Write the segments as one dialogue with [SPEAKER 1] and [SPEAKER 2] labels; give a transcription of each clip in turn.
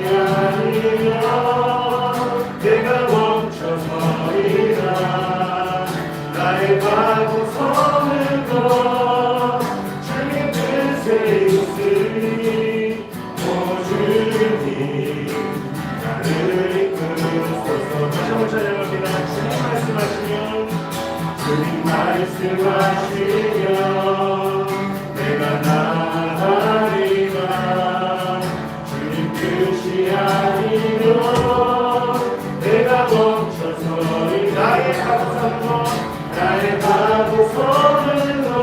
[SPEAKER 1] 아니면 내가 멈춰서리라. 나의 가고 서는 것 주님 뜻에 있으니 오 주님 나를 이끌소서. 다시 한번 찬양합니다. 주님 말씀하시면 주님 말씀하시면 내가 나가리라. 주님 뜻이 아니면 내가 멈춰서리. 나의 가고 서는 것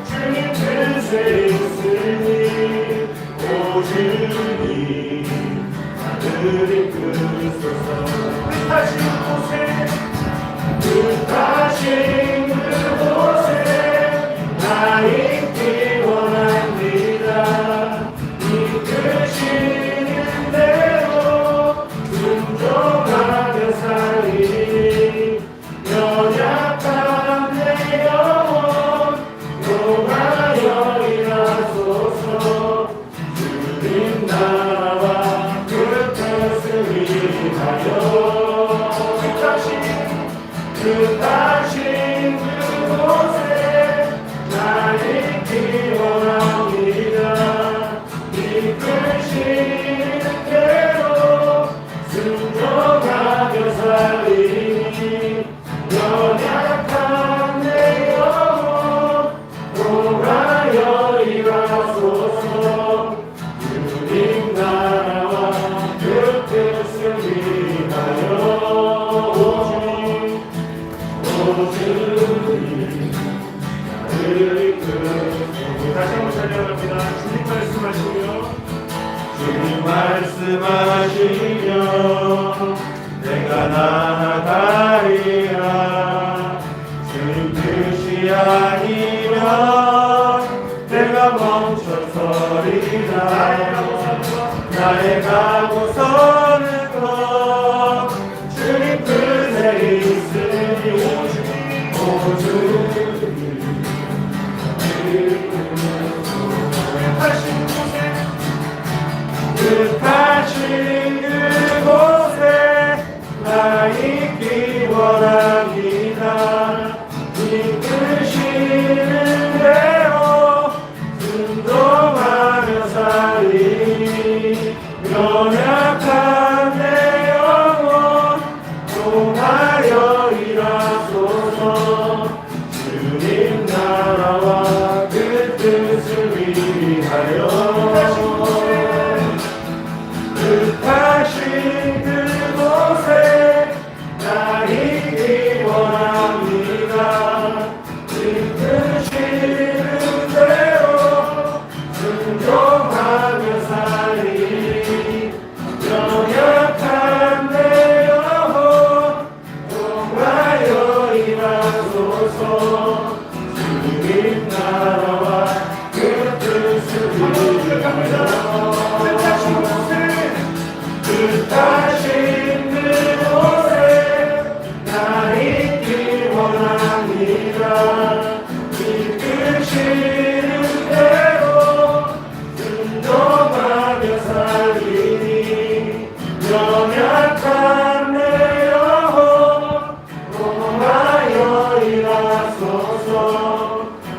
[SPEAKER 1] 주님 뜻에 있으니 오 주님 나를 이끌소서. 뜻하신 그곳에 나 있기 원합니다. 이끄시는 대로 순종하며 살리니 연약한 내 영혼 용하여 일하소서. 주님 나라와 그 뜻을 위하여 뜻하신 그곳에 나 있기 원합니다. 이끄시는 대로 순종하며 살리니 연약한 내 영혼 통하여 일하소서. 주님 나라와 그 뜻을 위하여 다시 한번 찬양합니다. 주님 말씀하시며 주님 말씀하시며 내가 나아가리라. 주님 뜻이 아니면 내가 멈춰서리라. 나의 가고 서는 것 주님 뜻에 있으니 오 주님 뜻하신 그곳에 나 있기 원합니다. 이끄시는 대로 순종하며 살리니 연약한 내 영혼 통하여 일하소서. 주님 나라와 그 뜻을 위하여 뜻하신 그곳에 나 있기 원합니다. 이끄시는 대로 순종하며 살리니 연약한 내 영혼 통하여 일하소서. 주님 나라와 그 뜻을 위하여 뜻하신 그곳에 나 있기 원합니다. 이끄시는 대로 순종하며 살리니 연약한 내 영혼 통하여 일하소서.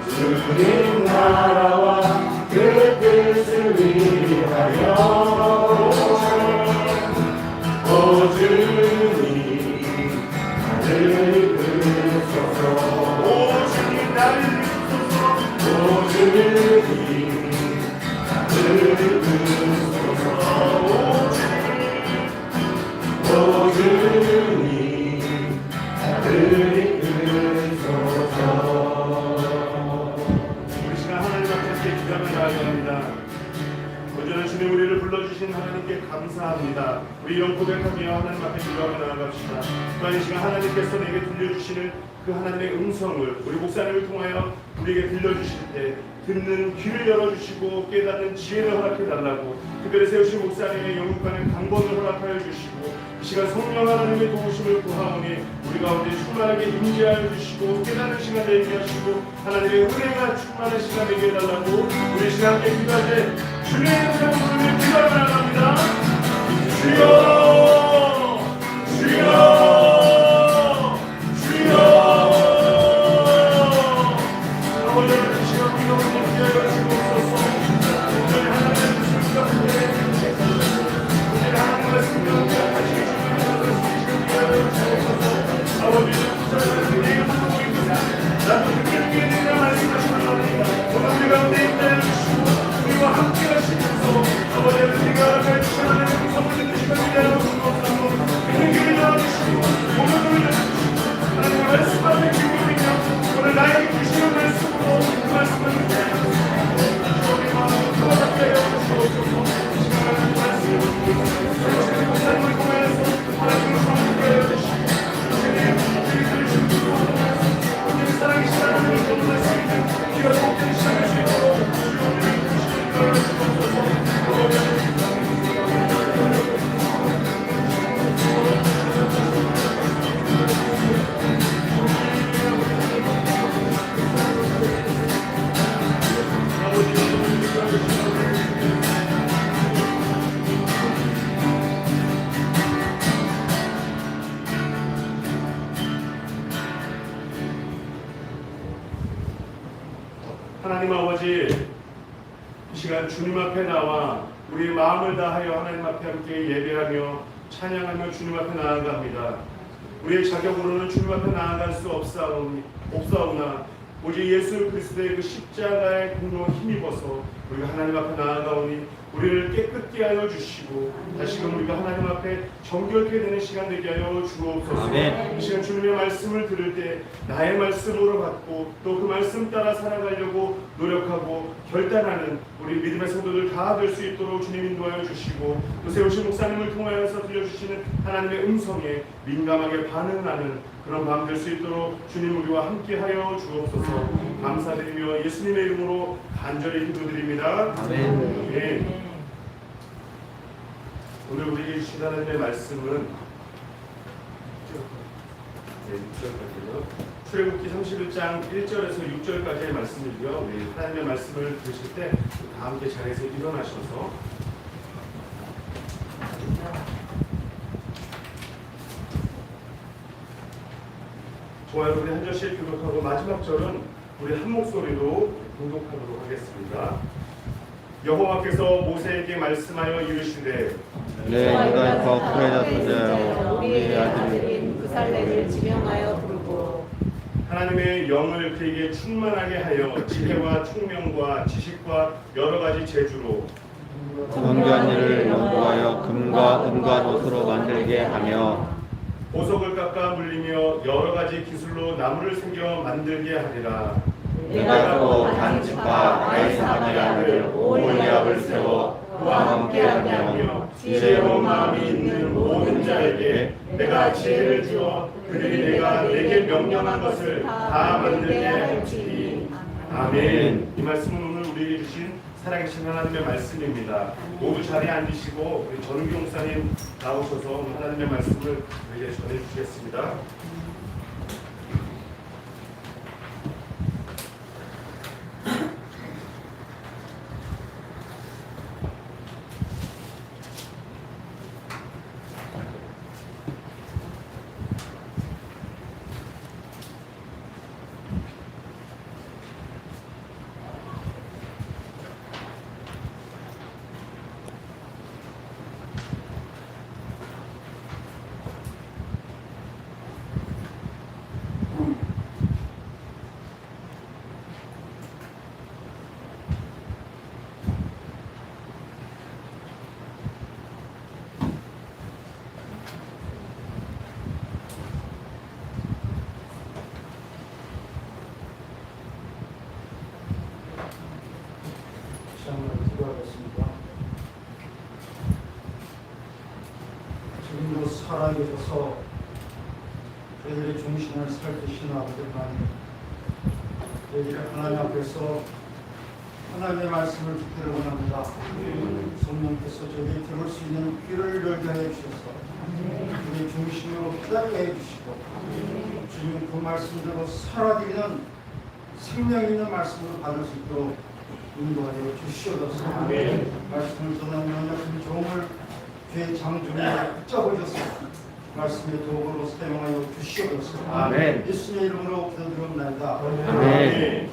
[SPEAKER 1] 주님 나라와 그 뜻을 위하여 오 주님 나를 이끌소서. 오 주님 나를 이끌소서. 오 주님 나를 이끌소서. 오 주님 나를 이끌소서. 우리 시간 하나님 앞에 기도하며 나아갑니다. 온전한 주님 우리를 불러주신 하나님께 감사합니다. 우리 이런 고백하며 하나님 앞에 기도하며 나아갑시다. 또한 이 시간 하나님께서 내게 들려주시는 그 하나님의 음성을 우리 목사님을 통하여 우리에게 들려주실 때 듣는 귀를 열어주시고 깨닫는 지혜를 허락해달라고 특별히 세우신 목사님의 영육간의 강건을 허락하여 주시고 이 시간 성령 하나님의 도우심을 구하오니 우리 가운데 충만하게 임재하여 주시고 깨닫는 시간 되게 하시고 하나님의 은혜가 충만한 시간 되게 해달라고 우리 시간 함께 기도할 때 주님의 이름으로 기도하며 나갑니다. 주여 주여 주여 아버지 하나님 시간 우리가 오늘 기회를 주옵소서. 오늘 하나님의 말씀과 함께 오늘 하나님의 말씀과 함께 같이 아버지 내가 하고 있구나 나도 그렇게 내가 말씀하시는 겁니다. 오늘 우리 가운데 있는 우리와 함께 하시면서 아버지 우리가 가르치는 하나님의 성품을 드시고 기다려 주옵소서. 그런 길을 나와주시고 오늘도 일어나주시고 하나님의 말씀하는 기분이며 오늘 나에게 주시는 말씀으로 그 말씀을 기다려 주옵소서. 우리 마음을 도와주게 하여 주옵소서. 이 시간에 말씀을 주옵소서. 삶을 통해서 하나님을 성품을 하여 주시고 사랑이 시작하는 것도 말씀입니다. 기가 속된 시작할 수 있도록 주님을 주시는 걸 주옵소서. 하나님 아버지, 이 시간 주님 앞에 나와 우리의 마음을 다하여 하나님 앞에 함께 예배하며 찬양하며 주님 앞에 나아갑니다. 우리의 자격으로는 주님 앞에 나아갈 수 없사오나 오직 예수 그리스도의 그 십자가의 공로에 힘입어서 우리가 하나님 앞에 나아가오니 우리를 깨끗게 하여 주시고 다시금 우리가 하나님 앞에 정결케 되는 시간 되게 하여 주옵소서. 아멘. 이 시간 주님의 말씀을 들을 때 나의 말씀으로 받고 또 그 말씀 따라 살아가려고 노력하고 결단하는 우리 믿음의 성도들 다 될 수 있도록 주님 인도하여 주시고 또 세우신 목사님을 통하여서 들려주시는 하나님의 음성에 민감하게 반응하는 그런 밤 될 수 있도록 주님 우리와 함께하여 주옵소서. 감사드리며 예수님의 이름으로 간절히 기도드립니다. 아멘. 네. 오늘 우리에게 주신 하나님의 말씀은 출애굽기 31장 1절에서 6절까지의 말씀이고요. 하나님의 말씀을 들으실 때 다 함께 자리에서 일어나셔서 좋아요. 우리 한 절씩 교독하고 마지막 절은 우리 한 목소리로 교독하도록 하겠습니다. 여호와께서 모세에게 말씀하여 이르시되
[SPEAKER 2] 내 유다에서 프레자
[SPEAKER 3] 우리의 아들인 그살레를 지명하여 부르고
[SPEAKER 1] 하나님의 영을 그에게 충만하게 하여 지혜와 총명과 지식과 여러 가지 재주로
[SPEAKER 2] 정교한 일을 연구하여 금과 은과 놋으로 만들게 하며
[SPEAKER 1] 보석을 깎아 물리며 여러 가지 기술로 나무를 새겨 만들게 하리라.
[SPEAKER 2] 내가 또 단집과 아이사만의 아들 오홀리압을 세워 그와 함께하게 하며 지혜로운 마음이 있는 모든 자에게 내가 지혜를 주어 그들이 내게 명령한 것을 다 만들게 할지니. 아멘. 이 말씀은 오늘 우리에게 주신 살아계신 하나님의 말씀입니다. 모두 자리에 앉으시고 우리 전우기 목사님 나오셔서 하나님의 말씀을 우리에게 전해주시겠습니다.
[SPEAKER 4] 지금도 살아계셔서 저희들의 중심을 살피시는 아버지 하나님, 저희들이 하나님 앞에서 하나님의 말씀을 듣기를 원합니다. 성령께서 저희들이 들을 수 있는 귀를 열게 하여 주셔서 우리 중심으로 기다리게 해주시고 주님 그 말씀대로 살아드리는 생명 있는 말씀으로 받을 수 있도록 인도하여 주시옵소서.
[SPEAKER 1] 아멘.
[SPEAKER 4] 말씀을 전하는 그 종을 죄 장중에 붙잡으셔서 말씀의 도구로 사용하여 주시옵소서.
[SPEAKER 2] 아멘.
[SPEAKER 4] 예수님의 이름으로 기도드립니다.
[SPEAKER 2] 아멘.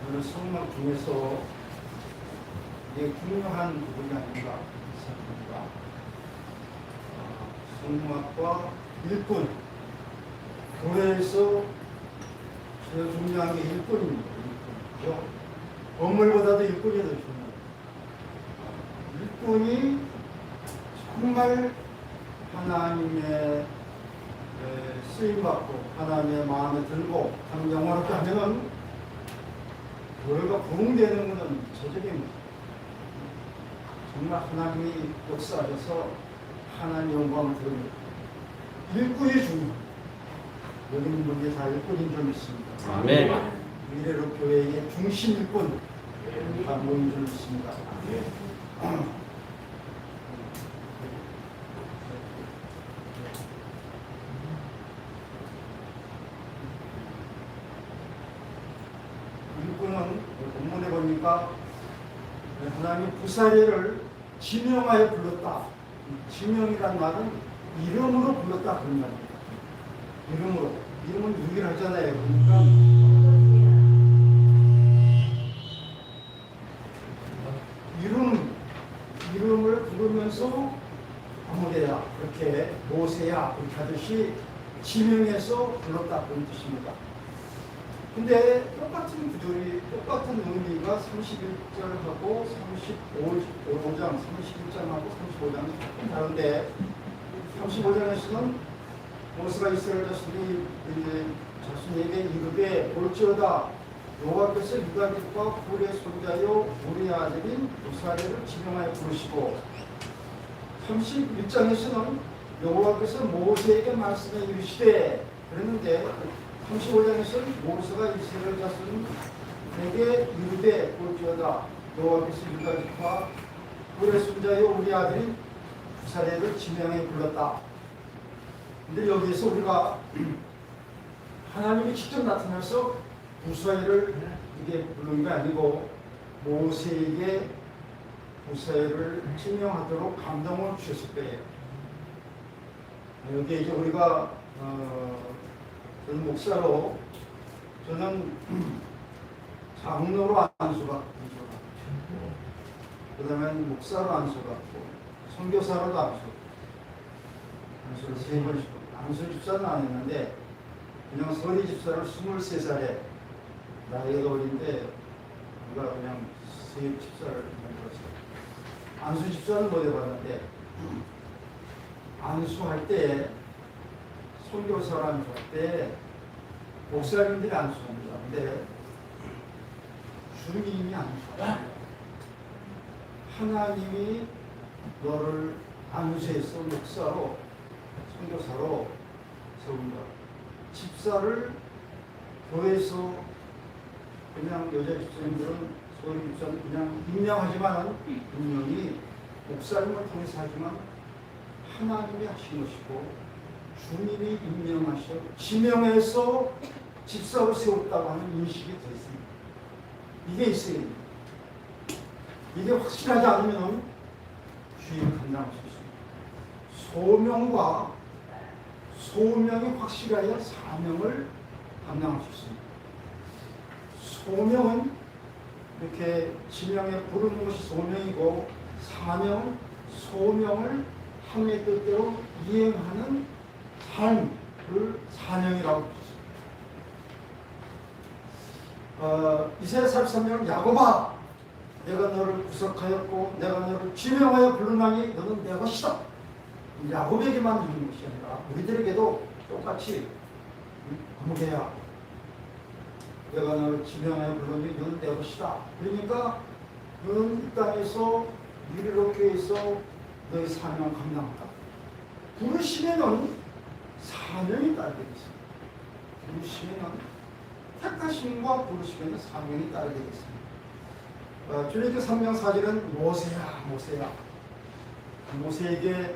[SPEAKER 4] 오늘 성막 중에서 이게 중요한 부분이 아닌가 생각합니다. 성막과 일꾼, 교회에서 제일 중요한 게 일꾼입니다. 일꾼이죠. 건물보다도 일꾼이 더 중요해요. 일꾼이 정말 하나님의 쓰임받고 하나님의 마음에 들고 참 영원하게 하면은 교회가 부흥되는 것은 저적입니다. 정말 하나님이 역사하셔서 하나님 영광을 드립니다. 일꾼이 중요합니다. 여기 있는 분들이 다 일꾼인 줄 믿습니다.
[SPEAKER 2] 아멘.
[SPEAKER 4] 미래로 교회의 중심 일꾼 다 모인 줄 믿습니다. 일꾼은 본문에 보니까 하나님 부사례를 지명하여 불렀다. 지명이란 말은 이름으로 불렀다 그런 말입니다. 이름으로. 이름은 유일하잖아요. 그러니까 이름을 부르면서 아무데야 그렇게 모세야 그렇게 하듯이 지명해서 불렀다 그런 뜻입니다. 근데 똑같은 구절이 똑같은 의미가 31절하고 35장, 31장하고 35장이 조금 다른데 35장에서는 모세가 이스라엘 자신에게 이르되 볼지어다 여호와께서 유다족과 훌의 손자요 우리 아들인 부사례를 지명하여 부르시고 31장에서는 여호와께서 모세에게 말씀해 이르시되 그랬는데 35장에서는 모세가 이스라엘 자손에게 이르되 볼지어다 여호와께서 유다족과 훌의 손자요 우리 아들인 부사례를 지명해 불렀다. 근데 여기에서 우리가 하나님이 직접 나타나서 부사례를 이게 부르는 게 아니고 모세에게 부사례를 지명하도록 감동을 주셨을 거예요. 여기에 이제 우리가 저는 목사로 저는 장로로 안수받고 그 다음에 목사로 안수받고 선교사로도 안수를 3번씩 안수 집사는 안 했는데 그냥 서리 집사를 23살에 나이가 어린데 누가 그냥 세입 집사를 만들었어요. 안수 집사는 못 해봤는데 안수할 때 선교사를 안수할 때 목사님들이 안수합니다. 근데 주님이 안수합니다. 하나님이 너를 안수해서 목사로 선교사로 세운다. 집사를 교회에서 그냥 여자 집사님들은 소위 집사는 그냥 임명하지만 분명히 목사님을 통해서 하지만 하나님이 하신 것이고 주님이 임명하셔 지명해서 집사로 세웠다고 하는 인식이 더 있습니다. 이게 있어야 됩니다. 이게 확실하지 않으면 주임을 감당할 수 있습니다. 소명이 확실해야 사명을 감당할 수 있습니다. 소명은 이렇게 지명에 부르는 것이 소명이고 사명은 소명을 하나님의 뜻대로 이행하는 삶을 사명이라고 부르습니다. 이사야 43년 야곱아 내가 너를 구속하였고 내가 너를 지명하여 부르나니 너는 내 것이다. 야곱에게만 주는 것이 아니라 우리들에게도 똑같이 아무개야 내가 너를 지명하여 부르니 너는 내 것이다. 그러니까 너는 이 땅에서 미래로 교회에서 너의 사명을 감당한다. 부르시면은 사명이 따르게 있습니다. 부르시면은 택하심과 부르시면은 사명이 따르게 있습니다. 출애굽기 3장 4절은 모세야 모세야 모세에게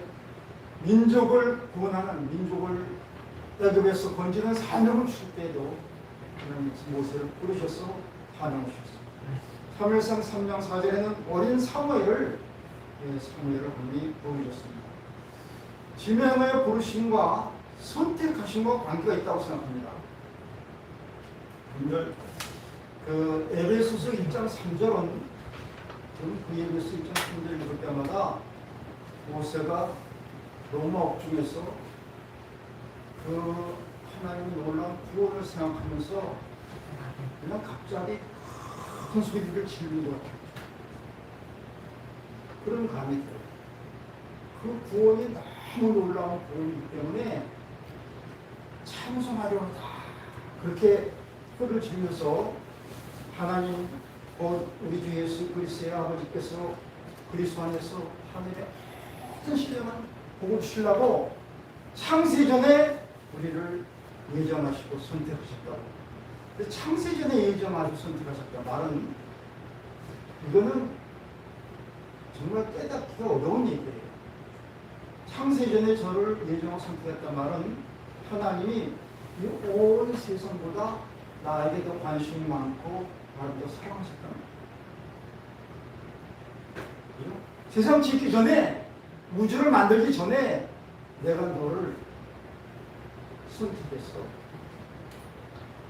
[SPEAKER 4] 민족을 구원하는, 민족을 애굽에서 건지는 사명을 주실 때에도 하나님께서 모세를 부르셔서 사명을 주셨습니다. 사무엘상 3장 4절에는 어린 사무엘을 하나님이 부르셨습니다. 지명하여 부르심과 선택하심과 관계가 있다고 생각합니다. 그 에베소서 1장 3절은 저는 그 에베소 1장 3절 읽을 때마다 모세가 로마 옥중에서 그 하나님의 놀라운 구원을 생각하면서 그냥 갑자기 큰 소리를 지르는 것 같아요. 그런 감이 들어요. 그 구원이 너무 놀라운 구원이기 때문에 찬송하려다 그렇게 소리를 지르면서 하나님 우리 주 예수 그리스도의 아버지께서 그리스도 안에서 하늘의 모든 시대만 복을 주시려고 창세전에 우리를 예정하시고 선택하셨다고. 창세전에 예정하시고 선택하셨다 말은 이거는 정말 깨닫기가 어려운 얘기예요. 창세전에 저를 예정하고 선택했다 말은 하나님이 이 온 세상보다 나에게 더 관심이 많고 나를 더 사랑하셨다는 거예요. 세상 짓기 전에, 우주를 만들기 전에 내가 너를 선택했어.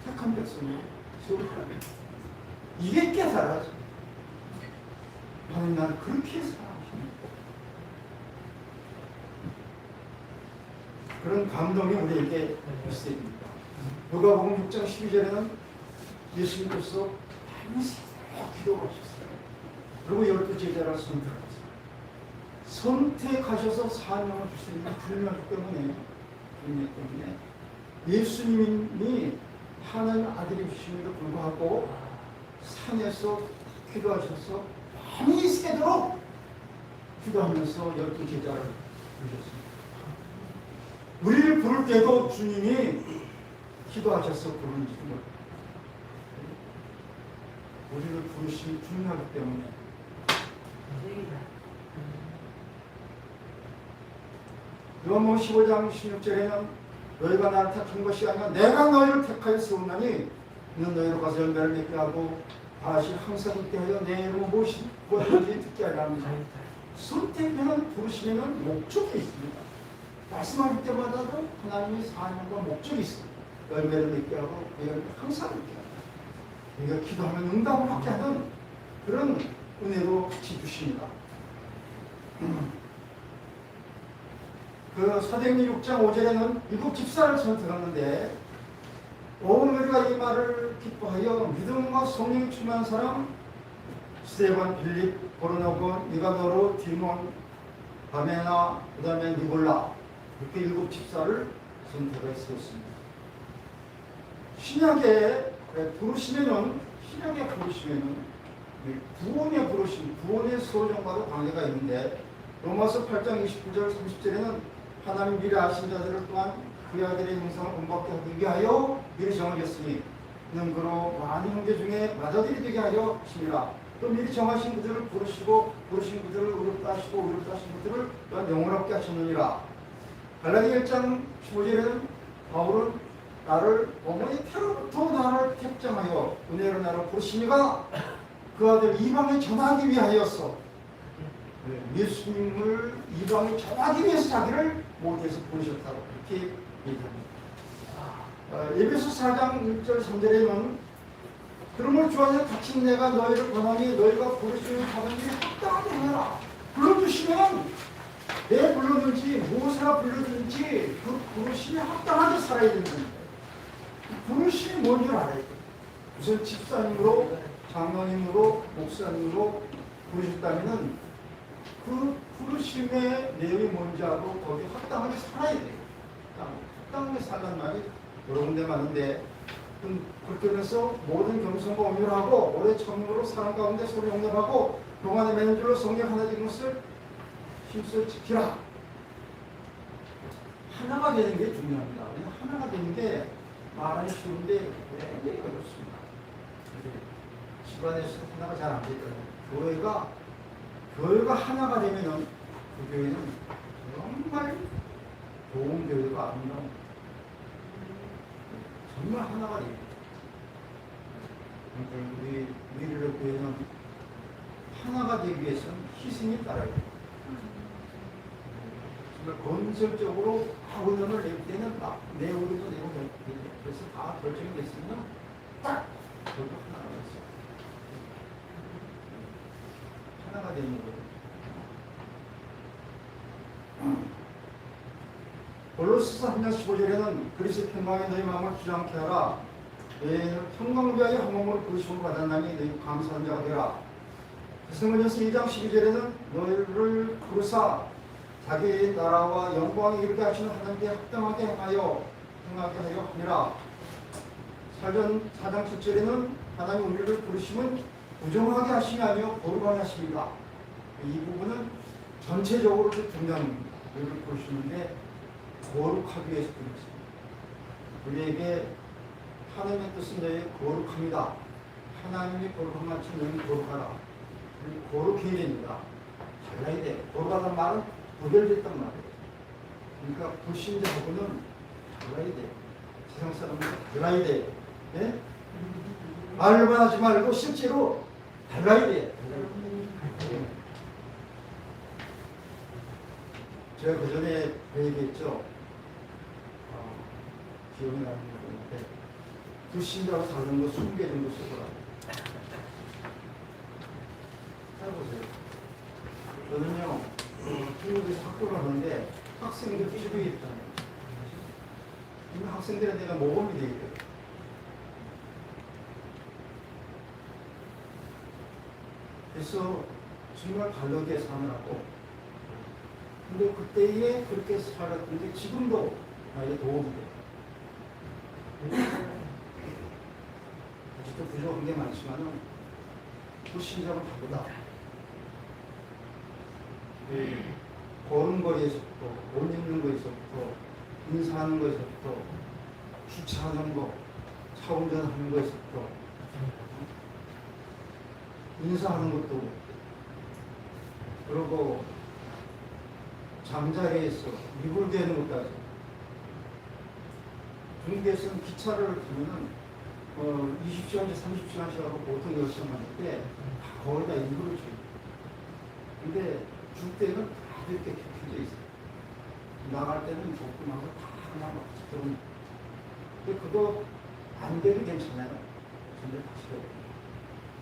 [SPEAKER 4] 택한 백성이 세우라고. 이게 깨달아져. 하나님 나를 그렇게 사랑하십니다. 그런 감동이 우리에게 있어야 됩니다. 누가복음 6장 12절에는 예수님께서 밤새도록 기도하셨어요. 그리고 12 제자를 선택하셨어요. 선택하셔서 사명을 주시는 분명 때문에 예수님이 하나님 아들이 주심에도 불구하고 산에서 기도하셔서 밤이 새도록 기도하면서 12 제자를 부르셨습니다. 우리를 부를 때도 주님이 기도하셔서 부르는지도 몰라요. 우리를 부르심이 중요하기 때문에 요한복음 15장 16절에는 너희가 나를 택한 것이 아니라 내가 너희를 택하여 세우나니 너는 너희로 가서 열매를 맺게 하고 다시 항상 있게 하여 내 이름을 무엇이든지 듣게 하라 합니다. 선택하는 부르심에는 목적이 있습니다. 말씀하실 때마다도 하나님의 사명과 목적이 있습니다. 열매를 맺게 하고 그 열매를 항상 있게 하고 우리가 기도하면 응답을 받게 하는 그런 은혜로 같이 주십니다. 그 사도행전 6장 5절에는 7 집사를 선택하는데 온 우리가 이 말을 기뻐하여 믿음과 성령이 충만한 사람 스데반, 빌립, 고르노고, 니가노로, 디몬, 바메나, 그 다음에 니골라 이렇게 7 집사를 선택해 세웠습니다. 신약의 부르심에는 구원의 부르심, 구원의 소정과도 관계가 있는데 로마서 8장 29절 30절에는 하나님 미리 아신 자들을 또한 그의 아들의 형상을 본받게 하기 위하여 미리 정하셨으니 이는 그로 많은 형제 중에 맏아들이 되게 하려 하심이라. 또 미리 정하신 그들을 부르시고 부르신 그들을 의롭다 하시고 의롭다 하신 그들을 또한 영원롭게 하셨느니라. 갈라디 1장 15절에는 바울은 나를 어머니 태로부터 나를 택정하여 은혜로 나를 부르시니가 그 아들 이방에 전하기 위하여서 예수님을 이방에 전하기 위해서 자기를 모태에서 부르셨다고 이렇게 얘기합니다. 에베소 4장 1절 3절에는 그러므로 주 안에서 갇힌 내가 너희를 권하니 너희가 부르시는 받은 일이 합당하게 하라. 불러주시면 내 불렀는지 무엇이나 불렀는지 그 부르심에 합당하게 살아야 되는 겁니다. 부르심이 뭔 줄 알아야 돼요. 무슨 집사님으로 장로님으로 목사님으로 부르셨다면 그 부르심의 내용이 뭔지 알고 거기에 합당하게 살아야 돼요. 합당하게 살란 말이 여러 군데 많은데 그렇게 해서 모든 겸손과 온유하고 오래 청으로 사랑 가운데 서로 용납하고 동안에 매는 줄로 성령 하나 되는 것을 힘써 지키라. 하나가 되는 게 중요합니다. 하나가 되는 게 말하기 쉬운데 굉장히 어렵습니다. 집안에서 하나가 잘 안 되더라고요. 교회가 하나가 되면은 그 교회는 정말 도움교회가 아름다운 정말 하나가 되고 그러니까 우리 미래를 교회는 하나가 되기 위해서는 희생이 따라야 돼요. 정말 건설적으로 의논을 낼 때는 딱 내용도 내고 그래서 다 결정이 됐으면 딱 저도 하나가 됐어요. 하나가 되는 거예요. 골로새서 3장 15절에는 그리스도 평강에 너희 마음을 주저앉게 하라. 너희는 평강을 위하여 한 몸으로 부르심을 받았나니 너희 감사한 자가 되라. 사도행전서 2장 12절에는 너희를 부르사 자기의 나라와 영광에 이르게 하시는 하나님께 합당하게 하여 행하게 하려 함이라. 사전 4장 7절에는 하나님 우리를 부르심은 부정하게 하심이 아니요 거룩하게 하십니다. 이 부분은 전체적으로 등장합니다. 우리를 부르시는데 거룩하기 위해서 부르십니다. 우리에게 하나님의 뜻은 너희 거룩합니다. 하나님이 거룩한 같이 너희는 거룩하라. 거룩해야 됩니다. 달라야 돼. 거룩하다는 말은 구별됐단 말이에요. 그러니까 불신자하고는 달라야 돼. 세상 사람과 달라야 돼. 네? 말로만 하지 말고 실제로 달라야 돼. 제가 그 전에 얘기했죠. 기억이 나는 건데 불신자로 사는 거 20개 정도 쓰더라. 해보세요. 저는요, 중국에서 학교를 하는데 학생들 집에 있잖아요. 이 학생들에 내가 모범이 되겠거든. 그래서 정말 다르게 사느라고. 근데 그때에 그렇게 살았는데 지금도 나에게 도움이 돼. 아직도 부족한 게 많지만은 불신자는 다르다. 걸음걸이에서부터, 옷 입는 거에서부터, 인사하는 거에서부터, 주차하는 거, 차 운전하는 거에서부터, 인사하는 것도, 그리고 잠자리에서 이불 대는 것까지. 중국에서는 기차를 타면은 20시간씩 30시간씩 하고 보통 10시간 하는데 다 거기다 이불을 줘요. 근데 줄 때는 다 이렇게 켜져 있어요. 나갈 때는 좁고 나서 다 하나 막 들어오는. 근데 그거 안 되면 괜찮아요. 근데 다시 해요.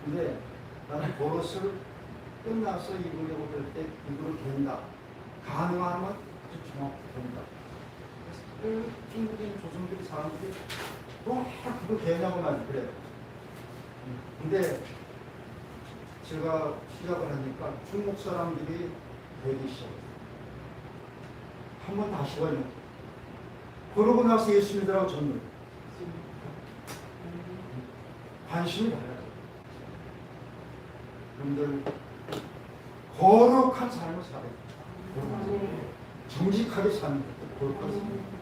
[SPEAKER 4] 근데 나는 버릇을 끝나서 이불려고 그럴 때 이불을 갠다. 가능하면 아주 정확히 갠다. 그래서 중국인 조선들이 사람들이 그거 개냐고 말 그래요. 근데 제가 시작을 하니까 중국 사람들이 되기 시작해요. 한번 다시 가요. 그러고 나서 예수 믿으라고 전문. 관심이 달라요. 여러분들 거룩한 삶을 살아요. 정직하게 사는 것도 거룩한 삶.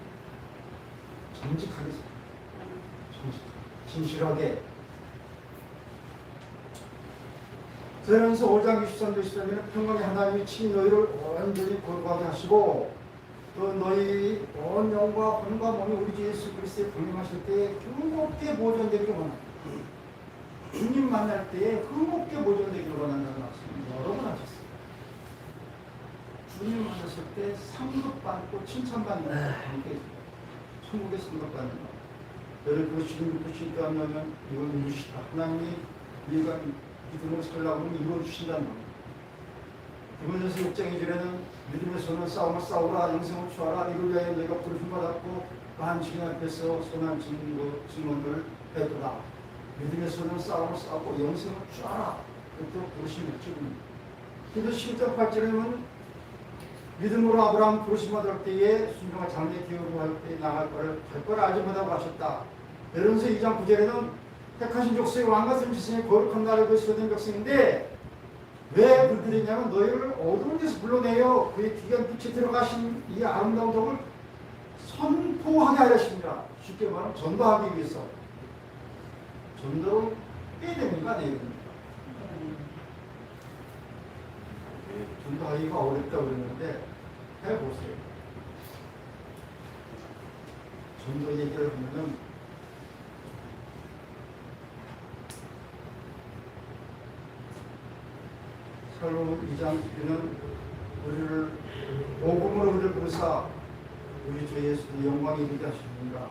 [SPEAKER 4] 정직하게 사는 진실하게. 그러면서 5장 23절 23절에는 평강의 하나님이 친히 너희를 완전히 거룩하게 하시고 또 너희 온 영과 혼과 몸이 우리 주 예수 그리스도에 불림하실 때에 흠없게 보존되기를 원한다. 주님 만날 때에 흠없게 보존되기를 원한다는 말씀을 여러 번 하셨어요. 주님 만났을 때 상급받고 칭찬받는 관계, 천국에 상급받는 것. 너를 그 주님 뜻이 있다면 이걸 이루시다. 하나님이 네가 믿음으로 살라고 하면 이루어주신다는 겁니다. 이번에서 6장 2절에는 믿음의 손은 싸움을 싸우라 영생을 취하라 이를 위하여 너희가 부르심 받았고 만주인 앞에서 선한 증언을 해두라. 믿음의 손은 싸움을 싸우고 영생을 취하라. 그것도 부르심을 찍습니다. 그래서 10장 8절에는 믿음으로 아브라함 부르심 받을 때에 순종한 장래 기업으로 할 때 나갈 거를 갈 거를 알지 못하고 하셨다. 베드로전서 2장 9절에는 택하신 족속의 왕같은 지성의 거룩한 나라에 소된 백성인데 왜 불들이냐면 너희를 어두운 데서 불러내어 그의 귀한 빛에 들어가신 이 아름다운 덕을 선포하게 하려 하십니다. 쉽게 말하면 전도하기 위해서. 전도를 빼야 됩니까? 내입니다. 전도하기가 어렵다고 그랬는데 해보세요. 좀 더 얘기를 하면은 살로몬 2장 우리는 우리를 복음으로 우리를 부르사 우리 주 예수의 영광이 되게 하십니다.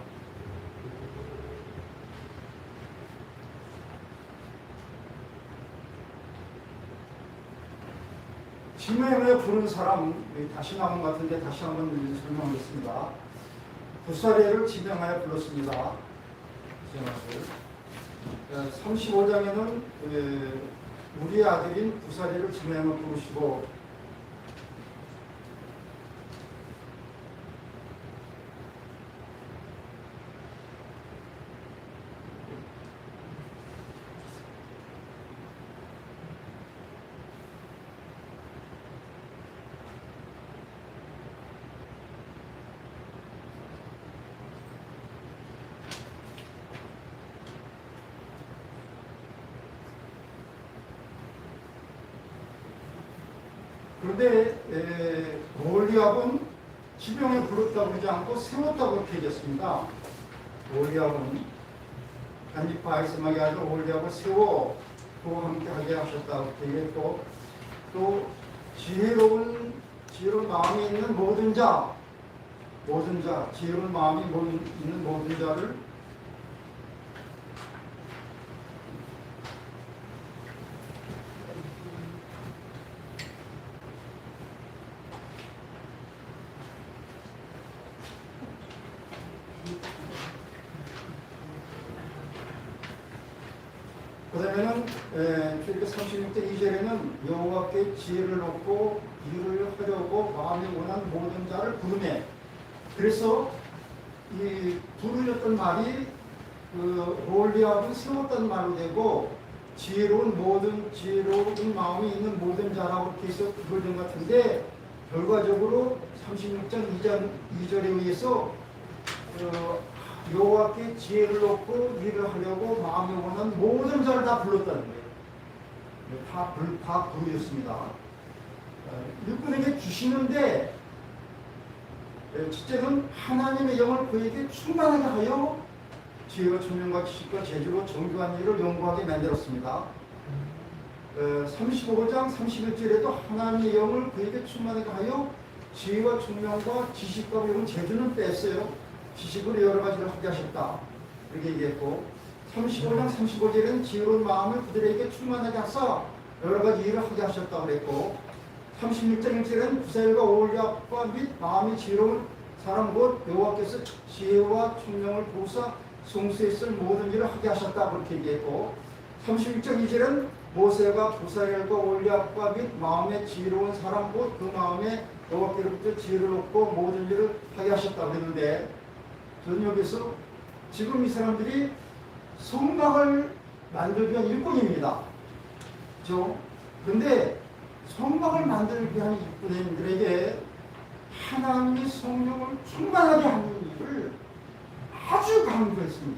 [SPEAKER 4] 지명에 부른 사람, 다시 나온 것 같은데 다시 한번 설명하겠습니다. 부사례를 지명하여 불렀습니다. 35장에는 우리의 아들인 부사례를 지명하여 부르시고 그런데 골리압은 지명에 불렀다고 그러지 않고 세웠다고 그렇게 얘기했습니다. 골리압은 단지파 아히사막의 아들 골리압을 세워 그와 함께 하게 하셨다고 그렇게 얘기했고 또 지혜로운 마음이 있는 모든 자 지혜로운 마음이 있는 모든 자를 그 다음에는 36절 2절에는 여호와께 지혜를 얻고 일을 하려고 마음이 원한 모든 자를 부르매 그래서 이 부르셨던 말이 골리압은 세웠던 말로 되고 지혜로운 마음이 있는 모든 자라고 이렇게 해서 그걸 된 것 같은데 결과적으로 36장 2절에 의해서 여호와께 지혜를 얻고 일을 하려고 마음에 원한 모든 자를 다 불렀다는 거예요. 다 부르셨습니다. 일꾼에게 주시는데 첫째는 하나님의 영을 그에게 충만하게 하여 지혜와 총명과 지식과 재주로 정교한 일을 연구하게 만들었습니다. 35장 31절에도 하나님의 영을 그에게 충만하게 하여 지혜와 총명과 지식과 이런 재주는 뺐어요. 지식으로 여러 가지를 하게 하셨다. 이렇게 얘기했고 35장 35절에는 지혜로운 마음을 그들에게 충만하게 하사 여러 가지 일을 하게 하셨다고 그랬고 36장 1절에는 부사엘과 오홀리압과 및 마음이 지혜로운 사람 곧 여호와께서 지혜와 총명을 부으사 성수에 쓸 모든 일을 하게 하셨다. 그렇게 얘기했고 36장 2절은 모세가 부사엘과 오홀리압과 및 마음에 지혜로운 사람 곧 그 마음에 여호와께로부터 지혜를 얻고 모든 일을 하게 하셨다고 했는데 저는 여기서 지금 이 사람들이 성막을 만들기 위한 일꾼입니다. 그런데 성막을 만들기 위한 일꾼들에게 하나님의 성령을 충만하게 하는 일을 아주 강조했으면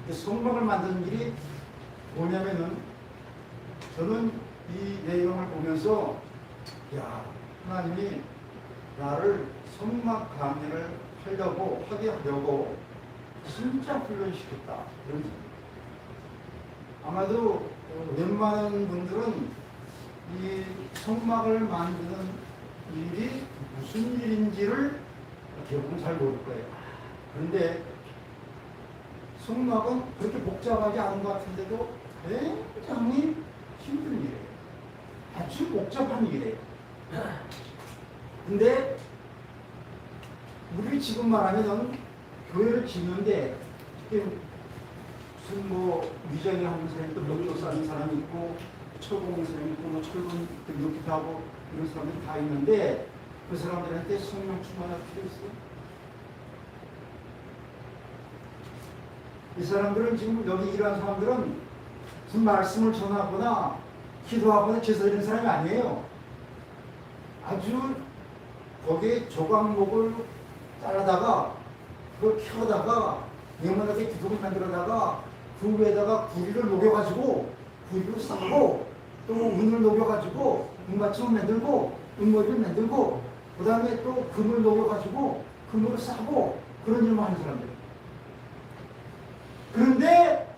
[SPEAKER 4] 좋겠어요. 성막을 만드는 일이 뭐냐면은 저는 이 내용을 보면서 하나님이 나를 성막 강의를 하게 하려고 진짜 훈련시켰다. 이런 생각. 아마도 웬만한 분들은 이 성막을 만드는 일이 무슨 일인지를 대부분 잘 모를 거예요. 그런데 성막은 그렇게 복잡하지 않은 것 같은데도 굉장히 힘든 일이에요. 아주 복잡한 일이에요. 근데 우리 지금 말하면 교회를 짓는데 무슨 위장을 하는 사람이 있고 벽돌 쌓는 사람이 있고 철공하는 사람이 있고 철근 이렇게 하고 이런 사람들이 다 있는데 그 사람들한테 성령 충만할 필요 있어요. 이 사람들은 지금 여기 일하는 사람들은 무슨 말씀을 전하거나 기도하거나 제사 드리는 사람이 아니에요. 아주 거기에 조각목을 잘라다가 그걸 켜다가 영원하게 기둥을 만들어다가 그 위에다가 구리를 녹여가지고 구리를 쌓고 또 운을 녹여가지고 운받침을 만들고 운머리를 만들고 그 다음에 또 금을 녹여가지고 금을 싸고 그런 일만 하는 사람들. 그런데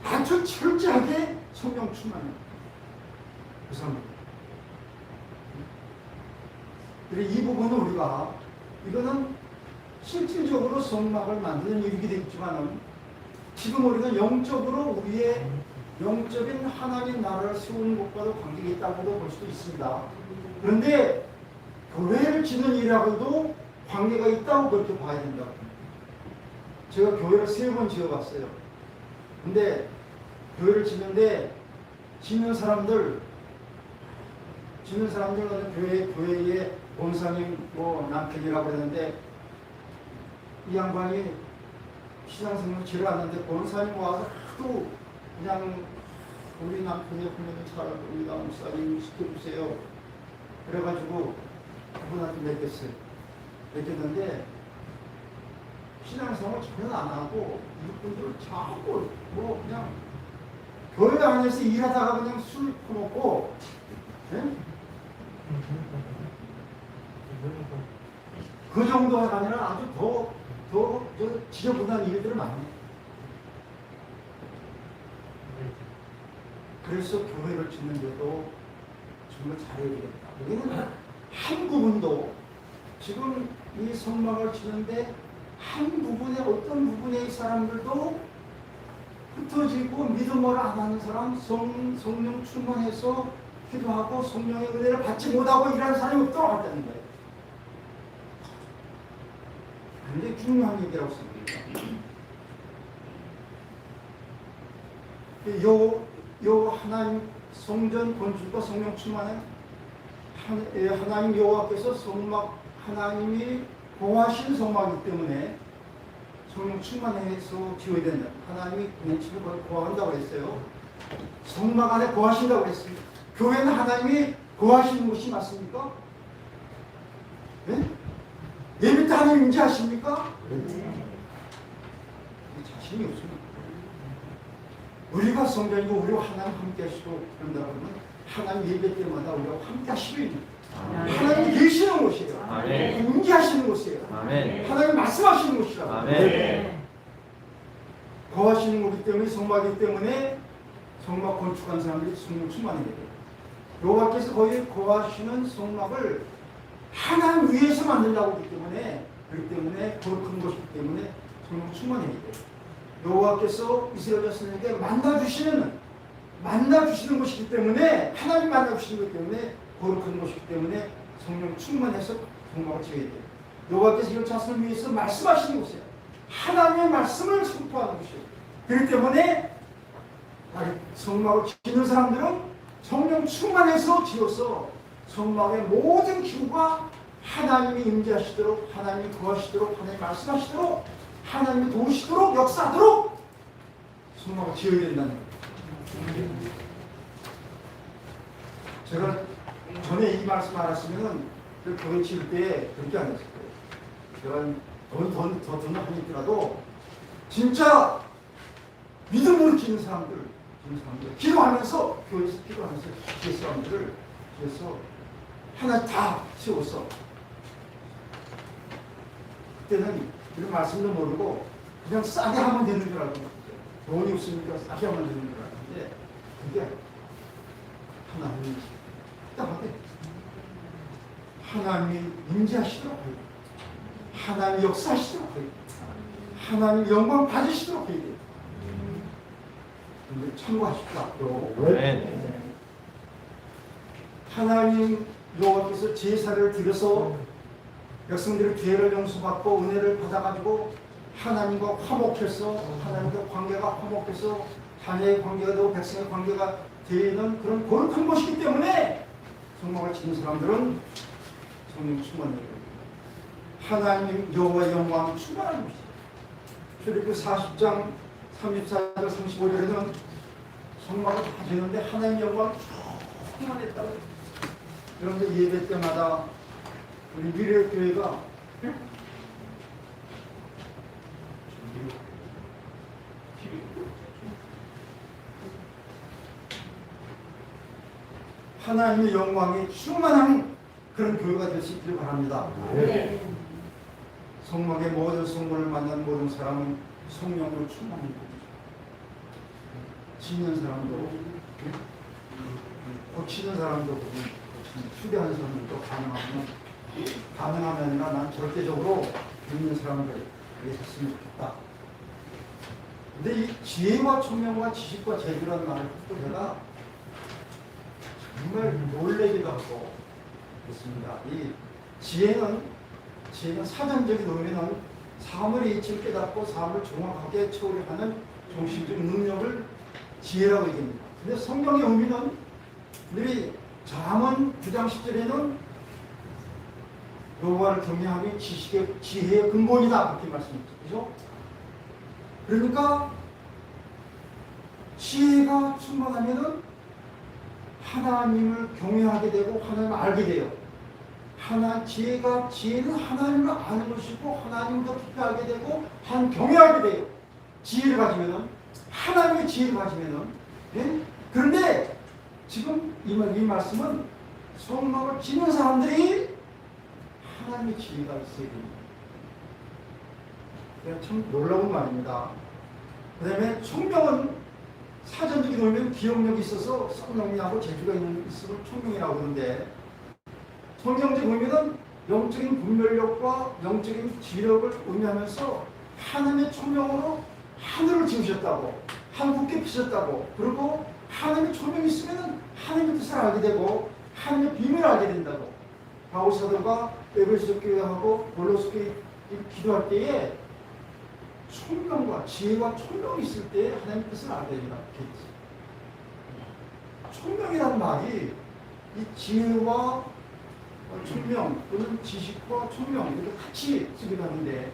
[SPEAKER 4] 아주 철저하게 성령 충만해요. 그 사람들. 그래 이 부분은 우리가 이거는 실질적으로 성막을 만드는 일이게 되겠지만은 지금 우리는 영적으로 우리의 영적인 하나님 나라를 세우는 것과도 관계가 있다고도 볼 수도 있습니다. 그런데 교회를 짓는 일하고도 관계가 있다고 그렇게 봐야 된다. 제가 교회를 3번 지어봤어요. 근데 교회를 짓는데 짓는 사람들은 교회의 본사님 뭐 남편이라고 했는데 이 양반이 신앙생활 지러 왔는데 본사님 와서 하도 그냥 우리 남편이 보면 잘 우리가 목사님 시켜주세요. 그래가지고 그분한테 맡겼는데 신앙생활 전혀 안 하고 이분들을 자꾸 뭐 그냥 교회 안에서 일하다가 그냥 술 퍼먹고 그 정도가 아니라 아주 더 지저분한 일들을 많이 해요. 그래서 교회를 짓는데도 정말 잘해야 되겠다. 여기는 한 부분도 지금 이 성막을 짓는데 한 부분에 어떤 부분의 사람들도 흩어지고 믿음을 안 하는 사람, 성령 충만해서 기도하고 성령의 은혜를 받지 못하고 일하는 사람이 없도록 한다는 거예요. 굉장히 중요한 얘기라고 생각합니다. 요 하나님 성전 건축과 성령 충만은 하나님 여호와께서 성막 하나님이 거하신 성막이기 때문에 성령 충만해서 지어야 된다. 하나님이 그냥 집에 거한다고 했어요. 성막 안에 거하신다고 했습니다. 교회는 하나님이 거하시는 곳이 맞습니까? 네? 예배 때 하나님 인지하십니까? 자신이 없습니다. 우리가 성전이고 우리와 하나님 함께 하시고 그런다 그러면 하나님 예배 때마다 우리와 함께 하시는 하나님이 계시는 곳이에요.
[SPEAKER 2] 아멘.
[SPEAKER 4] 인지하시는 곳이에요.
[SPEAKER 2] 아멘.
[SPEAKER 4] 하나님 말씀하시는 곳이라고.
[SPEAKER 2] 아멘.
[SPEAKER 4] 거하시는 곳이기 때문에 성막이기 때문에 성막 건축한 사람들이 성령 충만하게 돼요. 여호와께서 거기 거하시는 성막을 하나님 위해서 만든다고 하기 때문에 그렇기 때문에 거룩한 것이기 때문에 성령 충만하게 돼요. 여호와께서 이스라엘 자손에게 만나주시는 것이기 때문에 하나님 만나주시는 것 때문에 거룩한 것이기 때문에 성령 충만해서 성막을 지어야 돼요. 여호와께서 이스라엘 자손을 위해서 말씀하시는 곳이에요. 하나님의 말씀을 선포하는 곳이에요. 그렇기 때문에 성막을 짓는 사람들은 성령 충만해서 지어서 성막의 모든 기구가 하나님이 임재하시도록 하나님이 거하시도록 하나님이 말씀하시도록 하나님이 도우시도록 역사하도록 성막을 지어야 된다는 거예요. 제가 전에 이 말씀 알았으면 교회 지을 때 그렇게 안 했을 거예요. 제가 더 하니더라도 진짜 믿음으로 짓는 사람들 기도하면서 교회에서 기도하면서 그 사람들을 위해서 하나 다 세웠어. 그때는 이런 말씀도 모르고 그냥 싸게 하면 되는 줄 알고 돈이 없으니까 싸게 하면 되는 줄 알았는데 그게 하나님이 딱하게 하나님이 임재하시도록 해요. 하나님이 역사하시도록 해요. 하나님이 영광 받으시도록 해요. 근데 참고하십시오.
[SPEAKER 2] 아멘.
[SPEAKER 4] 하나님 여호와께서 제사를 드려서 백성들의 죄를 용서받고 은혜를 받아가지고 하나님과 화목해서 하나님과 관계가 화목해서 자녀의 관계가 되고 백성의 관계가 되는 그런 거룩한 것이기 때문에 성막을 짓는 사람들은 성령 충만해요. 하나님 여호와의 영광이 충만한 것이죠. 출애굽기 40장 34절 35절에는 성막을 다 짓는데 하나님 영광이 충만했다고. 그런데 예배 때마다 우리 미래교회가 하나님의 영광이 충만한 그런 교회가 될 수 있기를 바랍니다.
[SPEAKER 3] 네.
[SPEAKER 4] 성막의 모든 성문을 만난 모든 사람은 성령으로 충만한 겁니다. 지는 사람도, 고치는 사람도, 수리하는 사람도 가능하면 난 절대적으로 믿는 사람들 했으면 좋겠다. 근데 이 지혜와 총명과 지식과 재주라는 말을 듣고 제가 정말 놀라기도 하고 있습니다. 이 지혜는 사전적인 의미는 사물의 이치를 깨닫고 사물을 정확하게 처리하는 정신적인 능력을 지혜라고 얘기합니다. 근데 성경의 의미는 우리 잠언 9장 10절에는 여호와를 경외함이 지혜의 근본이다 그렇게 말씀했죠. 그죠? 그러니까 지혜가 충만하면은 하나님을 경외하게 되고 하나님을 알게 돼요. 지혜는 하나님을 아는 것이고 하나님을 더 깊이 알게 되고 경외하게 돼요. 지혜를 가지면은 하나님의 지혜를 가지면은 예? 그런데 지금 이 말씀은 성막을 지는 사람들이 하나님의 지혜가 있어야 됩니다. 참 놀라운 말입니다. 그 다음에 총명은 사전적인 의미는 기억력이 있어서 썩명리하고 재주가 있으면 총명이라고 하는데 성경적 의미는 영적인 분별력과 영적인 지력을 의미하면서 하나님의 총명으로 하늘을 지으셨다고 하늘께 피셨다고 그리고 하나님의 총명이 있으면 하나님의 뜻을 알게 되고 하나님의 비밀을 알게 된다고 바울 사도가 에베소 교회하고 골로새 교회 기도할 때에 총명과 지혜와 총명이 있을 때 하나님의 뜻을 알게 된다. 총명이라는 말이 이 지혜와 총명 또는 지식과 총명 이렇게 같이 쓰기도 하는데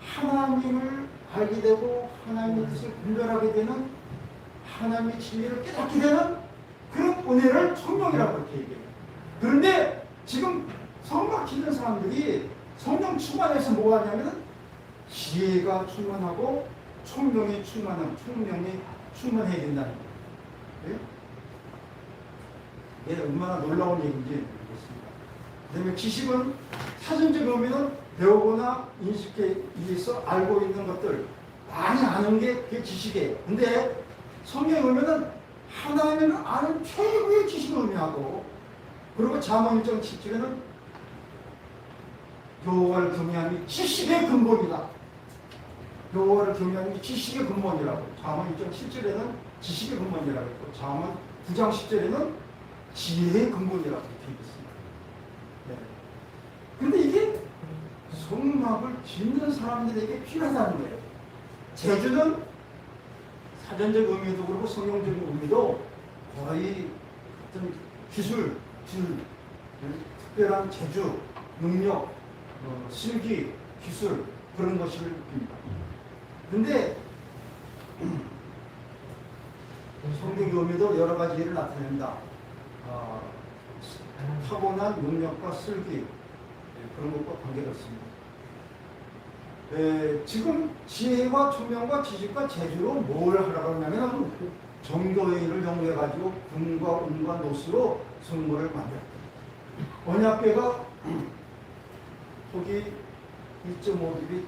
[SPEAKER 4] 하나님을 알게 되고 하나님의 뜻을 분별하게 되는 하나님의 진리를 깨닫게 되는 그런 은혜를 총명이라고 이렇게 얘기해요. 그런데 지금 성막 짓는 사람들이 성령 충만해서 뭐가 하냐면 지혜가 충만하고 총명이 충만해야 된다는 거예요. 이게 얼마나 놀라운 얘기인지 모르겠습니다. 그 다음에 지식은 사전적 의미는 배우거나 인식에 의해서 알고 있는 것들 많이 아는 게 그게 지식이에요. 근데 성경의 의미는 하나님을 아는 최고의 지식을 의미하고 그리고 잠언 1장 7절에는 여호와를 경외함이 지식의 근본이다. 여호와를 경외함이 지식의 근본이라고 잠언 1장 7절에는 지식의 근본이라고 했고 잠언 9장 10절에는 지혜의 근본이라고 되어 있습니다. 네. 근데 이게 성막을 짓는 사람들에게 필요하다는 거예요. 재주는 사전적 의미도 그렇고 성경적인 의미도 거의 어떤 기술, 특별한 재주, 능력, 실기, 기술 그런 것을 봅니다. 그런데 성경의 의미도 여러 가지를 나타낸다. 타고난 능력과 슬기 그런 것과 관계가 있습니다. 지금 지혜와 총명과 지식과 재주로 뭘 하라고 하냐면 정교의 일을 연구해가지고 금과 은과 노수로 성물을 만들었다. 언약궤가 속이 2.5둣이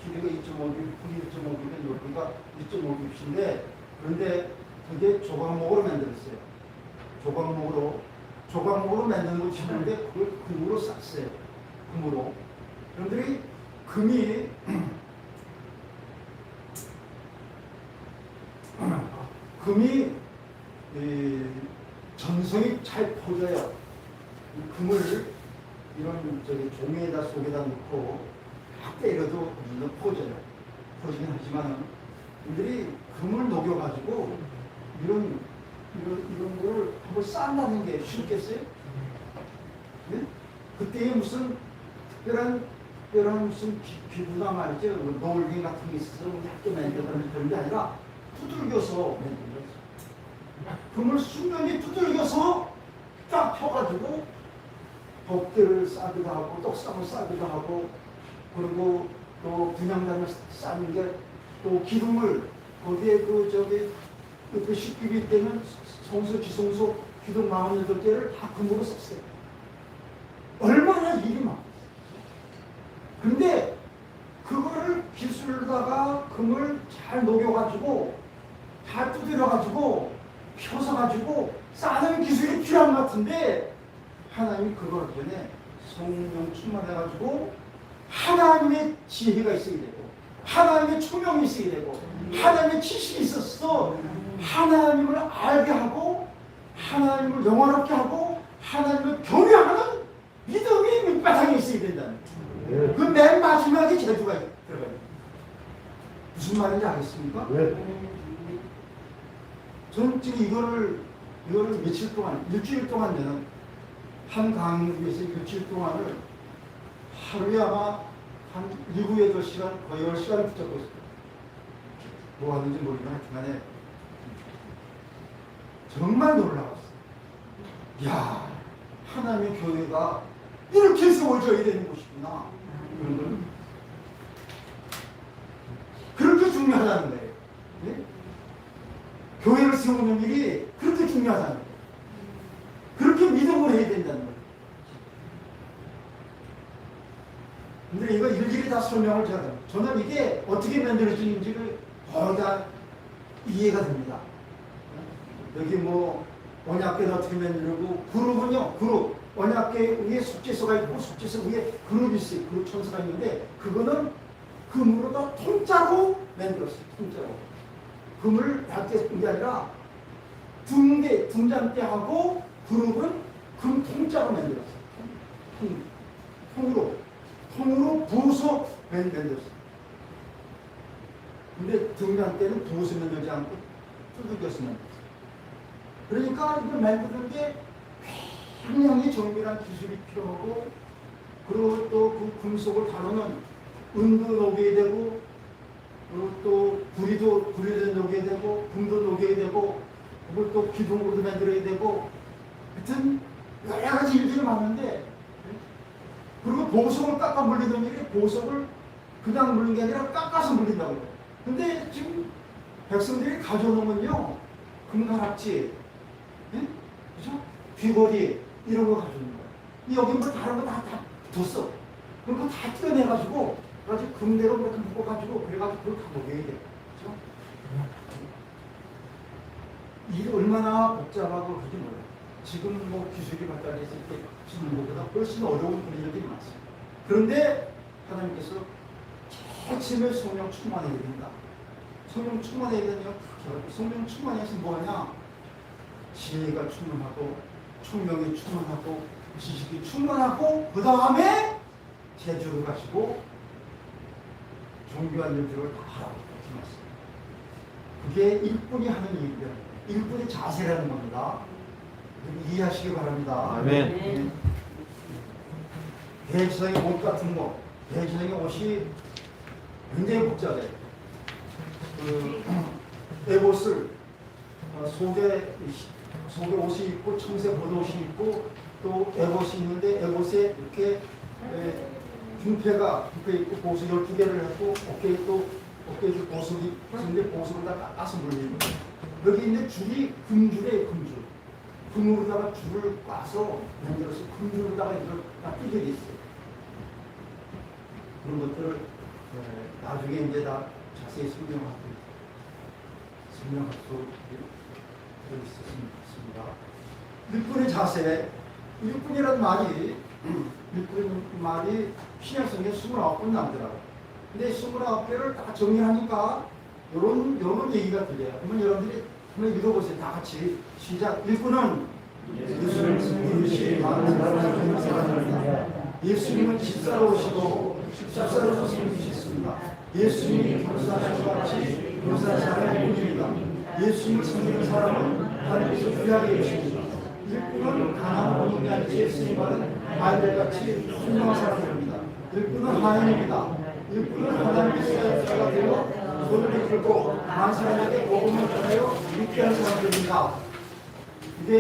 [SPEAKER 4] 길이가 2.5둣, 폭이 2.5둣, 넓이가 2.5둣인데 그런데 그게 조각목으로 만들었어요. 조각목으로 만드는 거 치는데 그걸 금으로 쌌어요. 금으로. 그런데 금이 전성이 잘 퍼져요. 이 금을 이런 종이에다 속에다 넣고 막 때려도 퍼져요. 퍼지긴 하지만 이들이 금을 녹여가지고 이런 거를 한번 싼다는 게 쉽겠어요? 네? 그때에 무슨 특별한 무슨 기구나 말이죠. 노을빙 같은 게 있어서 얇게 만들어가는 그런 게 아니라 두들겨서 만든 거죠. 금을 수면에 두들겨서 딱 펴가지고 덮개를 싸기도 하고 떡상을 싸기도 하고 그리고 또 분양단을 싸는 게 또 기둥을 거기에 그 식기비 때는 성소 지성소 기둥 48개를 다 금으로 썼어요. 얼마나 일이 많았어요. 근데 술다가 금을 잘 녹여가지고 잘 두드려가지고 펴서가지고 싸는 기술이 필요한 것 같은데 하나님이 그걸 전에 성령 충만해가지고 하나님의 지혜가 있어야 되고 하나님의 초명이 있어야 되고 하나님의 지식이 있었어. 하나님을 알게 하고 하나님을 영원롭게 하고 하나님을 경외하는 믿음이 밑바탕에 있어야 된다는 거예요. 그 맨 마지막에 재주가 들어가요. 무슨 말인지 알겠습니까? 저는 지금 이거를 며칠 동안, 일주일 동안에는 한 강의에서 일주일 동안을 하루에 아마 한 7, 8시간, 거의 10시간을 붙잡고 있어요. 뭐 하는지 모르지만 하여튼간에 정말 놀라웠어요. 야, 하나님의 교회가 이렇게 세워져야 되는 곳이구나. 그렇게 중요하다는 거예요. 네? 교회를 세우는 일이 그렇게 중요하다는 거예요. 그렇게 믿음을 해야 된다는 거예요. 근데 이거 일일이 다 설명을 제가 합니다. 저는 이게 어떻게 만들어지는지를 거의 다 이해가 됩니다. 여기 뭐 언약궤는 어떻게 만들고 그룹은요, 그룹 언약궤 위에 속죄소가 있고 속죄소 위에 그룹이 있어요. 그룹 천사가 있는데 그거는 금으로 다 통짜로 만들었어요. 통짜로 금을 얇게 쓴 게 아니라 등잔대하고 그룹은 금 통짜로 만들었어요. 통으로 부서 만들었어요. 근데 등잔대는 부서 만들지 않고 두들겨서 만들었어요. 그러니까 이걸 만드는 게 굉장히 정밀한 기술이 필요하고 그리고 또 그 금속을 다루는 은도 녹여야 되고 그리고 또 구리도 녹여야 되고 금도 녹여야 되고 그걸 또 기둥으로도 만들어야 되고 하여튼 여러 가지 일들이 많은데 그리고 보석을 깎아 물리는 일이 보석을 그냥 물리는 게 아니라 깎아서 물린다고 해요. 근데 지금 백성들이 가져놓으면요 금가락지 그죠? 귀걸이 이런 거 가져오는 거예요. 여기 뭐 다른 거 다 뒀어. 그런 거 다 뜯어내가지고 그래가지고 금대로 이렇게 묶어가지고 그래가지고 그걸 다 녹여야 돼. 그죠? 이게 얼마나 복잡하고 그런지 몰라요. 지금 뭐 기술이 발달했을 때 지금 것보다 훨씬 어려운 분들이 많습니다. 그런데 하나님께서 최초의 성령 충만해야 된다. 성령 충만해야 되면 성령 충만해서 뭐하냐? 지혜가 충만하고 총명이 충만하고 지식이 충만하고 그 다음에 재주를 가지고 종교한 일들을 다 하라고 그게 일꾼이 하는 일이에요. 일꾼의 자세라는 겁니다. 이해하시기 바랍니다.
[SPEAKER 2] 아멘.
[SPEAKER 4] 대지상의 옷 같은 거, 대지상의 옷이 굉장히 복잡해. 에봇을 속에 옷이 있고 청색 겉옷이 있고 또 에봇이 있는데 에봇에 이렇게 중패가 있고 보석 12개를 했고 어깨에 보석이 있는데 보석을 다 깎아서 물리는 거예요. 여기 있는 줄이 금줄이에요. 금줄. 금으로다가 줄을 꽈서 만들어서 금줄로다가 이걸 다 뜨게 돼 있어요. 그런 것들을 나중에 이제 다 자세히 설명할 수 있었으면 좋겠습니다. 일꾼의 자세, 일꾼이라는 말이 신약성경에 29번 나오더라고요. 근데 29개를 다 정리하니까 이런 얘기가 들려요. 그러면 여러분들이 한번 읽어보세요. 다 같이 시작. 일꾼은 예수님은 집사로 오시고 집사로 섬기셨습니다. 예수님이 교사님과 같이 교사 사람의 일꾼입니다. 예수님을 섬기는 사람은 하나님께서 귀하게 여기십니다. 일꾼은 가난한 분이 예수님과는 아이들같이 순종한 사람들입니다. 일꾼은 하나님입니다. 일꾼은 하나님의 제자가 되어 손을 들고 만사람에게 복음을 전하여 믿게 하는 사람들입니다. 이게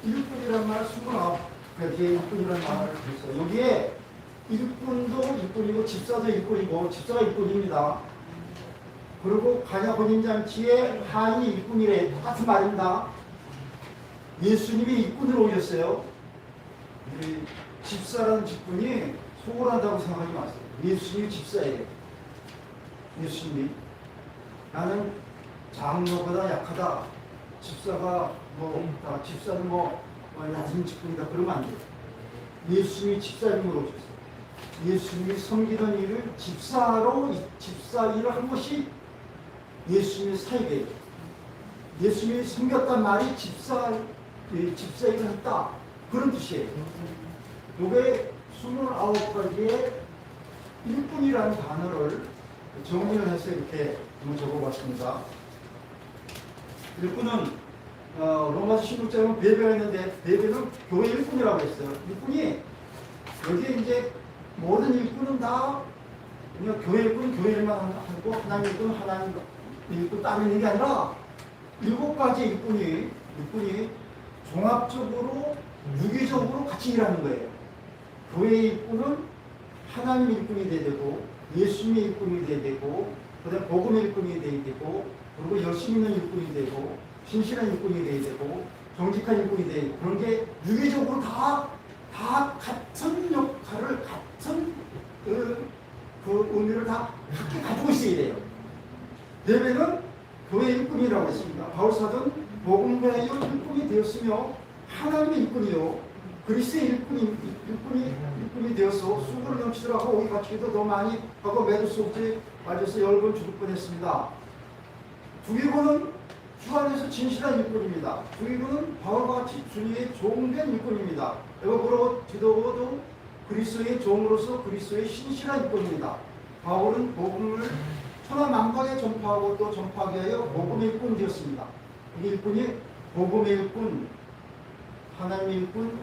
[SPEAKER 4] 일꾼이라는 말 29개 일꾼이라는 말을 했어요. 여기에 일꾼도 일꾼이고 집사도 일꾼이고 집사가 일꾼입니다. 그리고 가냐 혼인잔치에 하인이 일꾼이래. 똑같은 말입니다. 예수님이 일꾼으로 오셨어요. 집사라는 직분이 소홀하다고 생각하지 마세요. 예수님이 집사예요. 예수님이 나는 장로보다 약하다. 집사가 집사는 낮은 직분이다. 그러면 안 돼. 예수님이 집사님으로 오셨어요. 예수님이 섬기던 일을 집사 일을 한 것이 예수님의 사역이에요. 예수님이 섬겼단 말이 집사 일을 했다. 그런 뜻이에요. 요게 29가지의 일꾼이라는 단어를 정리를 해서 이렇게 한번 적어봤습니다. 일꾼은 로마서 16장에 보면 베베가 있는데 베베는 교회 일꾼이라고 했어요. 일꾼이 여기에 이제 모든 일꾼은 다 그냥 교회 일꾼은 교회 일만 하고 하나님 일꾼은 하나님 일꾼 따로 있는 게 아니라 7가지 일꾼이 종합적으로 유기적으로 같이 일하는 거예요. 교회 일꾼은 하나님 일꾼이 돼야 되고 예수님의 일꾼이 돼야 되고 그다음에 복음의 일꾼이 돼야 되고 그리고 열심히 있는 일꾼이 되고 신실한 일꾼이 돼야 되고 정직한 일꾼이 돼야 되고 그런 게 유기적으로 다 같은 역할을 같은 그 의미를 다 함께 가지고 있어야 돼요. 예배는 교회 일꾼이라고 했습니다. 바울사도는 복음과의 일꾼이 되었으며 하나님의 일꾼이요 그리스도의 일꾼이 되어서 수고를 넘치더라고 오기 같이도 더 많이 하고 매도 수 없이 맞아서 10번 죽을 뻔했습니다. 두기고는 주 안에서 진실한 일꾼입니다. 두기고는 바울과 같이 주님의 종된 일꾼입니다. 에바브로 디도도 그리스도의 종으로서 그리스도의 신실한 일꾼입니다. 바울은 복음을 천하만방에 전파하고 또 전파하게 하여 복음의 일꾼이 되었습니다. 이 일꾼이 복음의 일꾼, 하나님의 일꾼,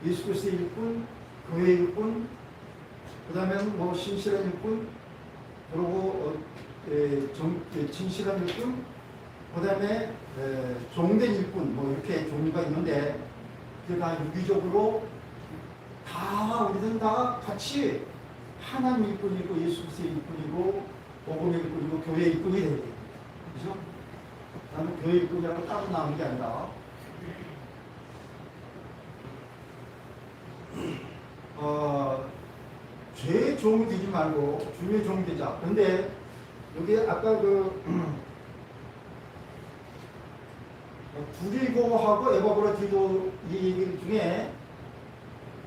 [SPEAKER 4] 예수 그리스도의 일꾼, 교회의 일꾼, 그 다음에는 신실한 일꾼, 그리고 진실한 일꾼, 그 다음에 종된 일꾼, 이렇게 종류가 있는데 그게 다 유기적으로 다 우리는 다 같이 하나님 일꾼이고 예수 그리스도의 일꾼이고 복음의 일꾼이고 교회의 일꾼이 돼야 돼요. 그죠? 나는 교회 일꾼이라고 따로 나오는 게 아니라 죄의 종이 되지 말고 주의 종이 되자. 그런데 여기 아까 두기고하고 에바브로디도 이 얘기 중에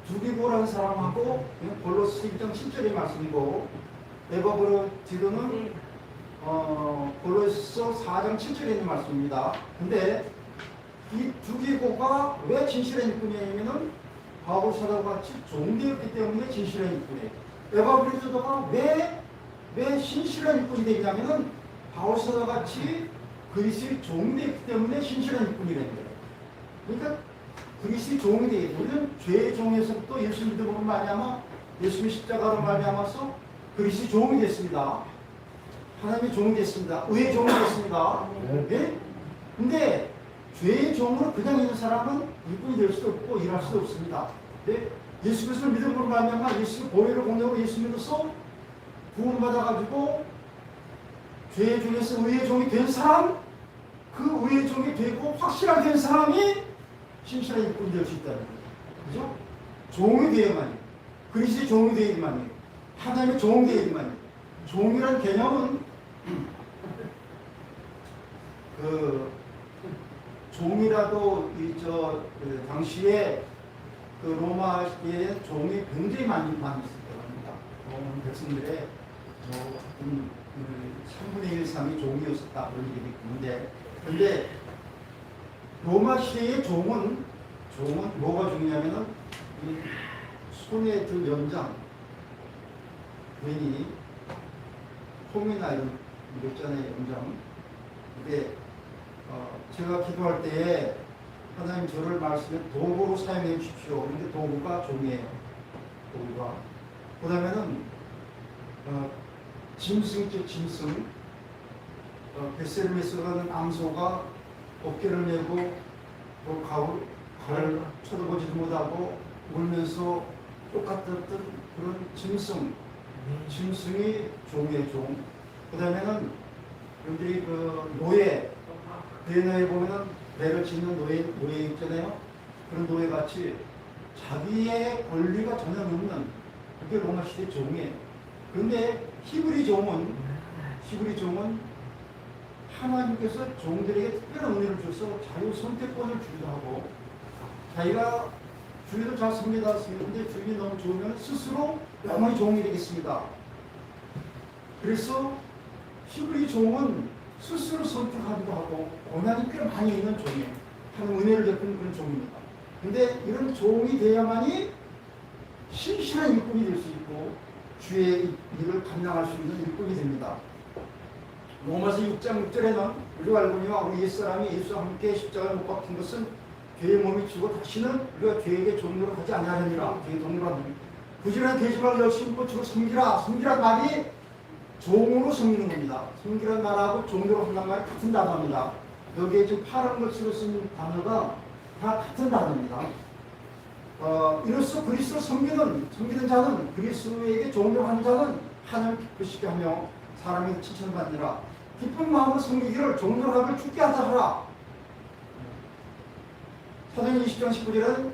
[SPEAKER 4] 두기고라는 사람하고 골로새 1장 10절의 말씀이고 에바브로디도는 골로새 4장 7절에 있는 말씀입니다. 근데 이 두기고가 왜 진실한 일꾼이냐면은 바울 사도와 같이 종되었기 때문에 진실한 일꾼이에요. 에바브로디도가 왜 신실한 일꾼이 되냐면은 바울 사도와 같이 그리스도의 종되었기 때문에 신실한 일꾼이라는 거예요. 그러니까 그리스도의 종이 되고 우리는 죄의 종에서부터 예수 믿음으로 말미암아 예수님의 십자가로 말미암아서 그리스도의 종이 됐습니다. 하나님의 종이 됐습니다. 의의 종이 됐습니다. 네? 근데 죄의 종으로 그냥 있는 사람은 일꾼이 될 수도 없고 일할 수도 없습니다. 네? 예수 그리스도를 믿음으로 말미암아 예수의 보혈을 공유하고 예수 믿어서 구원받아가지고 죄의 종에서 의의 종이 된 사람, 그 의의 종이 되고 확실하게 된 사람이 신실한 일꾼이 될 수 있다는 거예요. 그죠? 종이 되어야만이 그리스도의 종이 되어야만이 하나님의 종이 되어야만이 종이라는 개념은 종이라도 당시에 로마의 종이 굉장히 많이 있을 겁니다. 로마 백성들의 3분의 1 이상이 종이었었다 그런 얘기 있는데, 근데 로마 시대의 종은 뭐가 중요하면은 이 손에 들 연장, 괜히 폼이나 이런 거 있잖아요, 연장. 근데 제가 기도할 때에 하나님 저를 말씀에 도구로 사용해 주십시오. 그런데 도구가 종이에요. 도구가. 그 다음에는 짐승, 베셀메스 가는 암소가 어깨를 메고 가을 쳐다보지도 못하고 울면서 똑같았던 그런 짐승이 종이에요, 종. 그 다음에는 여기 노예, 베네에 보면은 배를 짓는 노예 있잖아요. 그런 노예같이 자기의 권리가 전혀 없는 그게 로마 시대 종이에요. 그런데 히브리 종은 히브리 종은 하나님께서 종들에게 특별한 은혜를 줘서 자유 선택권을 주기도 하고 자기가 주인을 잘 섬기다 섬기는데 주인이 너무 좋으면 스스로 영원히 종이 되겠습니다. 그래서 히브리 종은 스스로 선택하기도 하고 고난이 꽤 많이 있는 종이에요. 하나님 은혜를 베푸는 그런 종입니다. 근데 이런 종이 돼야만이 신실한 일꾼이 될 수 있고 주의 일을 감당할 수 있는 일꾼이 됩니다. 로마서 6장 6절에는 우리가 알고 있는 우리 옛사람이 예수와 함께 십자가에 못 박힌 것은 죄의 몸이 죽어 다시는 우리가 죄에게 종로를 하지 아니하느니라. 죄의 동료라. 부지런히 계집을 열심히 고치고 섬기라. 섬기란 말이 종으로 섬기는 겁니다. 섬기란 말하고 종으로 한다는 말이 같은 단어입니다. 여기에 지금 파란 글씨로 쓴 단어가 다 같은 단어입니다. 이로써 그리스도를 섬기는 자는 그리스도에게 종으로 하는 자는 하나님을 기쁘시게 하며 사람에게 칭찬받느라 기쁜 마음으로 섬기기를 종으로 하길 죽게 하자 하라. 사도행 20장 19절은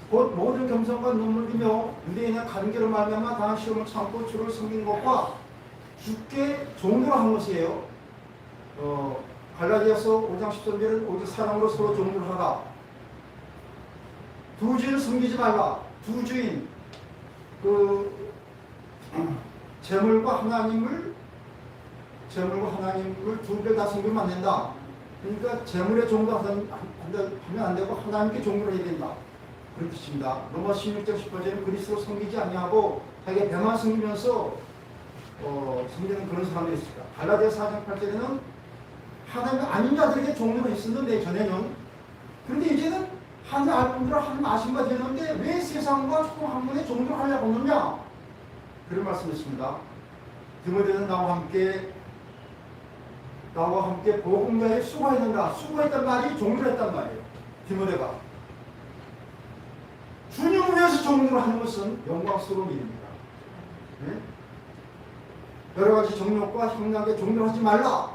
[SPEAKER 4] 곧 모든 겸손과 눈물이며 유대인의 간계로 말미암아 당한 시험을 참고 주를 섬기는 것과 주께 종으로 한 것이에요. 갈라디아서 5장 13절은 오직 사랑으로 서로 종으로 하라. 두 주인을 섬기지 말라. 두 주인 재물과 하나님을 두 배 다 섬기면 안 된다. 그러니까 재물의 종도 하면 안 되고 하나님께 종으로 해야 된다. 그런 뜻입니다. 로마 16장 18절은 그리스도로 섬기지 아니하고 자기가 배만 섬기면서 섬기는 그런 사람들이 있습니다. 갈라디아서 4장 8절에는 하나님 아닌 자들에게 종으로 했었는데 전에는, 그런데 이제는 하나님 알 분들은 하나님 아신 바 되는데 왜 세상과 조금 한 번에 종으로 하려고 하느냐, 그런 말씀이었습니다. 디모데는 나와 함께 복음자에 수고했는가. 수고했단 말이 종으로 했단 말이에요. 디모데가 주님을 위해서 종으로 하는 것은 영광스러운 일입니다. 네? 여러 가지 정욕과 향락에 종으로 하지 말라.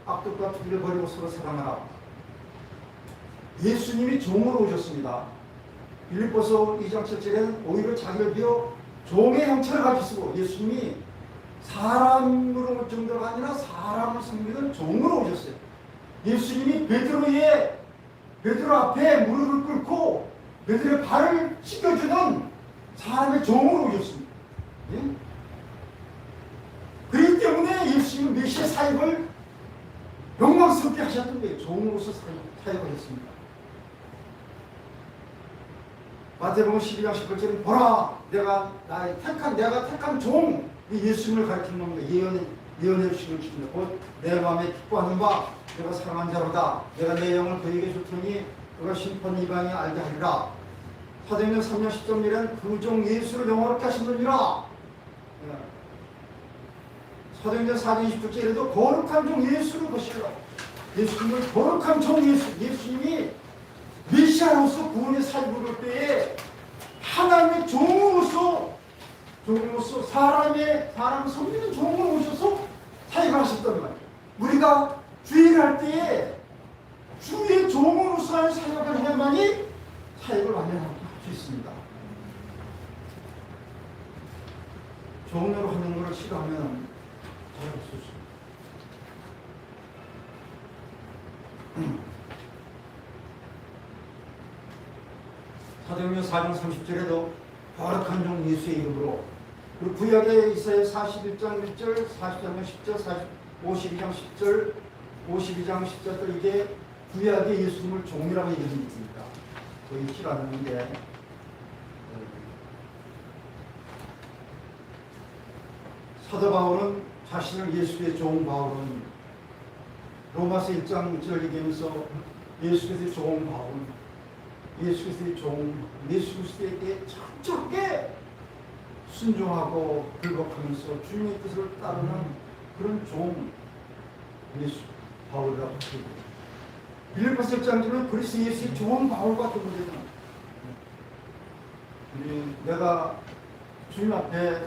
[SPEAKER 4] 악독과 투기를 버리고 서로 사랑하라. 예수님이 종으로 오셨습니다. 빌립보서 2장 7절에는 오히려 자기를 비워 종의 형체를 가지시고, 예수님이 사람으로 올 정도가 아니라 사람을 섬기는 종으로 오셨어요. 예수님이 베드로 앞에 무릎을 꿇고 베드로의 발을 씻겨주는 사람의 종으로 오셨습니다. 예? 그렇기 때문에 예수님은 메시아 사역을 영광스럽게 하셨던 거예요. 종으로서 사역을 했습니다. 마태복음 12장 18절은 보라, 내가 택한 종, 예수님을 가리키는 겁니다. 예언의 주시는 것입니다. 곧 내 마음에 기뻐하는 바 내가 사랑한 자로다. 내가 내 영을 그에게 줬더니 그가 심판 이방에 알게 하리라. 사도행전 3장 13절에는 그 종 예수를 영화롭게 하시느니라. 사도행전 4장 29절에도 거룩한 종 예수를 보시라. 예수님을 거룩한 종 예수님이 메시아로서 구원의 사역을 할 때에 하나님의 종으로서 사람 섬기는 종으로 오셔서 사역을 하셨단 말이에요. 우리가 주일을 할 때에 주의 종으로서 하는 사역을 해야만이 사역을 완전하게 할 수 있습니다. 종으로 하는 것을 싫어하면 잘할 수 있습니다. 사도행전 4장 30절에도 거룩한 종 예수의 이름으로, 그리고 구약의 이사야 41장 1절, 43장 10절, 52장 10절, 52장 10절, 이게 구약의 예수님을 종이라고 얘기하는 것입니다. 거의 싫어하는데, 사도 바울은 자신을 예수의 종 바울은 로마서 1장 1절 얘기하면서 예수 그리스도의 종 바울은 예수 그리스도의 종, 예수 그리스도에게 철저하게 순종하고 굴복하면서 주님의 뜻을 따르는 그런 종 예수 바울이라고 부르고, 빌립보서 1장에는 그리스도 예수의 종 바울과 더불어서 내가 주님 앞에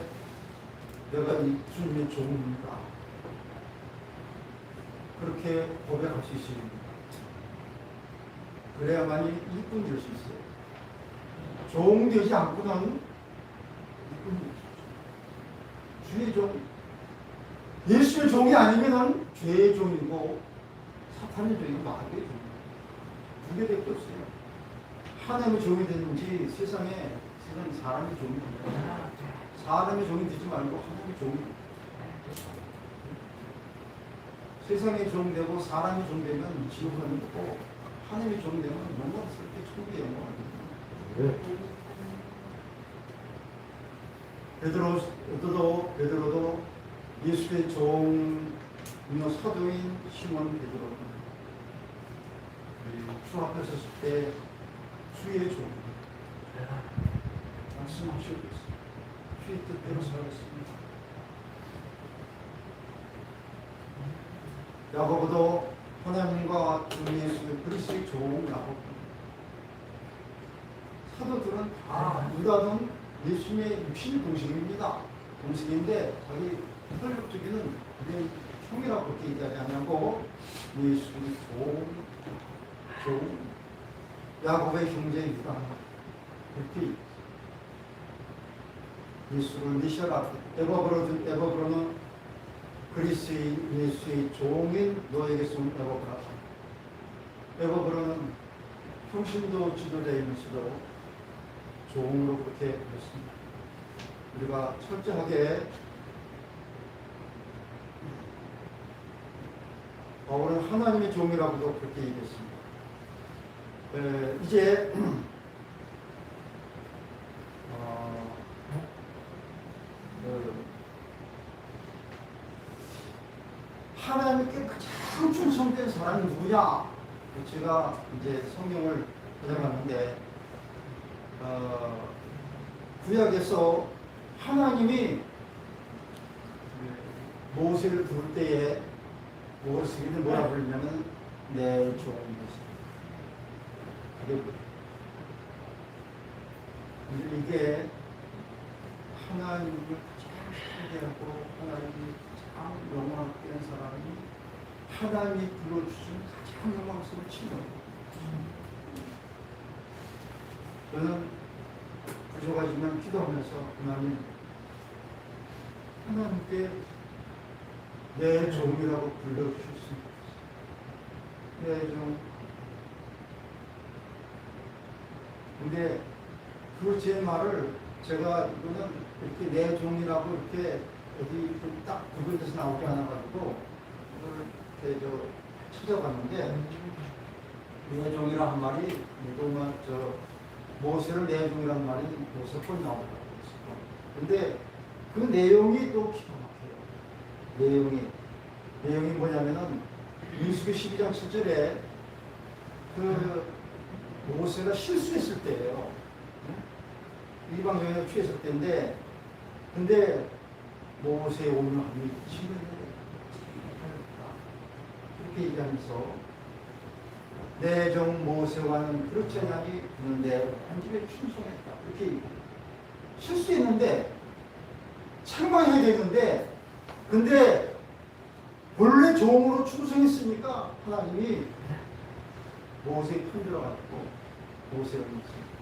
[SPEAKER 4] 내가 이 주님의 종입니다. 그렇게 고백할 수 있습니다. 그래야만이 일꾼 될 수 있어요. 종 되지 않고는 일꾼 될 수 있어요. 주의 종, 예수의 예수의 종이 아니면은 죄의 종이고 사탄의 종이고 마귀의 종이고 두 개밖에 없어요. 하나님의 종이 되는지 세상에 사람의 종이 됩니다. 사람의 종이 되지 말고 하나님의 종이 됩니다. 세상의 종 되고 사람의 종 되면 지옥 가는 거고 하나님의 종 되면 영광 쓸 때 천국의 영광을 받습니다. 베드로도 예수의 종이요 사도인 시몬 베드로 주 앞에 섰을 때 주의 종 말씀하시고 있습니다. 주의 뜻대로 살겠습니다. 야고보도 하나님과 주 예수의 그리스도의 종 야고보. 사도들은 다 유다는 예수님의 육신의 동식입니다. 동식인데 자기 혈육적이는 그게 총이라고 그렇게 얘기하지 않냐고 예수의 종 야고보의 형제 유다 그렇게 예수를 미셔라. 에버브로는 그리스의 예수의 종인 너에게 쏜 에버브라. 에버브로는 평신도 지도자이면서도 종으로 그렇게 했습니다. 우리가 철저하게 바울은 하나님의 종이라고도 그렇게 얘기했습니다. 이제 하나님께 가장 충성된 사람이 누구냐? 제가 이제 성경을 찾아봤는데 구약에서 하나님이 모세를 부를 때에 모세를 뭐라 부르냐면 내 종이었습니다. 이게 하나님을 가장 신뢰하고 하나님이 가장 영광하게 한 사람이 하나님이 불러주신 가장 영광스러운 친구입니다. 저는 부족하지만 기도하면서 하나님께 내 종이라고 불러주셨습니다. 내 종. 근데 그 제 말을 제가 이거는 이렇게 내 종이라고 이렇게 어디 딱 구분돼서 나오지 않아가지고 이걸 찾아봤는데 내 종이라 한 말이 이거만 모세를 내 종이라는 말이 6번 나오더라고요. 근데 그 내용이 또 기가 막혀요. 내용이 뭐냐면은 민수기 12장 7절에 그 모세가 실수했을 때예요. 이방적에 취했을 때인데, 근데 모세의 온유함이 그렇게 얘기하면서 내 종 모세와는 그렇지 않으니 그는 내 한집에 충성했다. 이렇게 얘기해요. 실수했는데 책망해야 되는데, 근데 본래 종으로 충성했으니까 하나님이 모세의 편 들어가지고 모세를 믿습니다.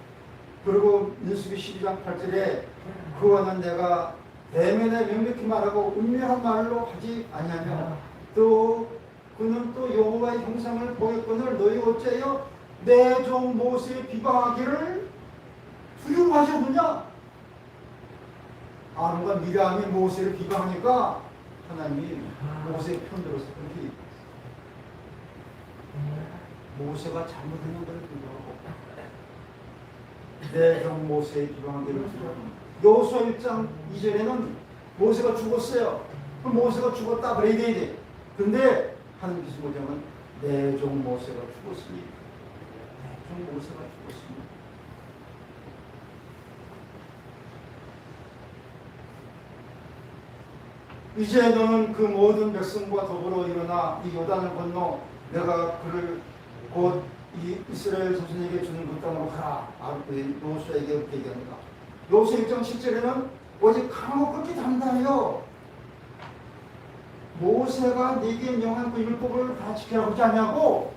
[SPEAKER 4] 그리고 민수기 12장 8절에 그와는 내가 대면에 명백히 말하고 은밀한 말로 하지 아니하며 또 그는 또 여호와의 형상을 보였거늘 너희 어째요 내 종 모세의 비방하기를 두려워하셨느냐? 아론과 미리암이 모세를 비방하니까 하나님이 모세의 편들어서 그렇게 얘기했어요. 모세가 잘못한 것을 불구하고 내 종 모세의 비방하기를 두려워합니다. 여호수아 1장 2절에는 모세가 죽었어요. 그럼 모세가 죽었다 그래야 돼. 근데 하나님께서 뭐냐면 내 종 모세가 죽었으니 내 종 모세가 죽었으니 이제 너는 그 모든 백성과 더불어 일어나 이 요단을 건너 내가 그를 곧 이 이스라엘 자손에게 주는 그 땅으로 가라. 여호수아에게 그렇게 얘기합니다. 여호수아 1장 10절에는 오직 강하고 끝이 단단해요. 모세가 네게 명한 그 율법을 다 지키라고 하지 않냐고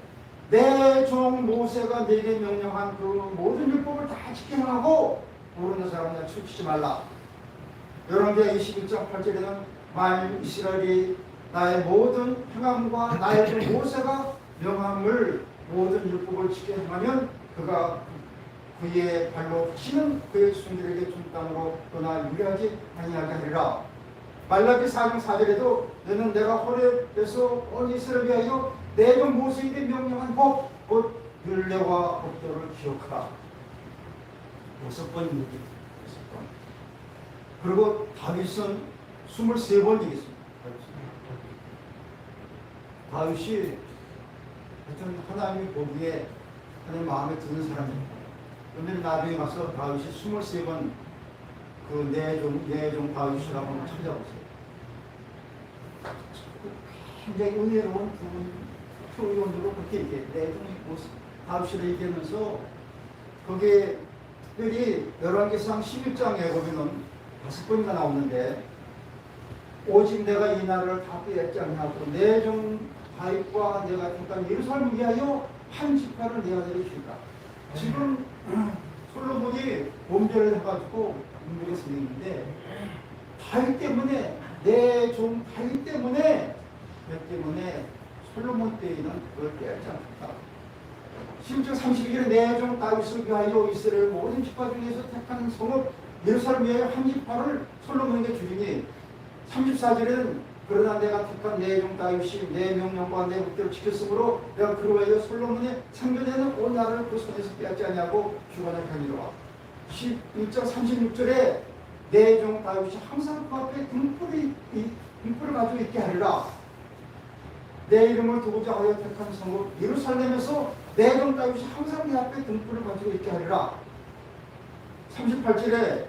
[SPEAKER 4] 내 종 모세가 네게 명령한 그 모든 율법을 다 지키라고 모르는 사람들 치우치지 말라. 열왕기하 21장 8절에는 만일 이스라엘이 나의 모든 행함과 나의 그 모세가 명함을 모든 율법을 지켜 행하면 그가 그의 발로 치는 그의 순들에게 준 땅으로 떠나 유리하지 아니하게 하리라. 말라기 4장 4절에도 너는 내가 호렙에서 온 이스라엘을 위하여 내 종 모세에게 명령한 법 곧 율례와 법도를 기억하라. 6번 얘기. 6번. 그리고 다윗은 23번 얘기했습니다. 다윗이 하여튼 하나님이 보기에 하나님 마음에 드는 사람입니다. 그런데 나중에 가서 다윗이 23번 그 내종 다윗이라고 한번 찾아보세요. 굉장히 은혜로운 표현으로 그렇게 얘기해요. 내종 다윗이라 얘기하면서 거기에 특별히 열왕기상 11장에 보면은 5번이나 나오는데 오직 내가 이 나라를 다 빼앗지 않냐고 내종 다윗과 내가 택한 예루살렘을 위하여 한 지파를 내 아들에게 주리라. 지금 솔로몬이 범죄를 해가지고 문제가 생겼는데 다윗 때문에 내 종 다윗 때문에 솔로몬 때에는 그걸 빼앗지 않았다. 심지어 32절에 내 종 다윗을 위하여 이스라엘 모든 지파 중에서 택한 성읍 예루살렘 위하여 한 지파를 솔로몬에게 주리니 34절에는 그러나 내가 택한 내 종 다윗이 내 명령과 내 법대로 지켰으므로 내가 그로 하여 솔로몬의 상전에는 온 나라를 그 손에서 빼앗지 아니하고 주관을 하니라. 11장 36절에 내 종 다윗이 항상 그 앞에 등불을 가지고 있게 하리라. 내 이름을 두고자 하여 택한 성읍 예루살렘에서 내 종 다윗이 항상 내 앞에 등불을 가지고 있게 하리라. 38절에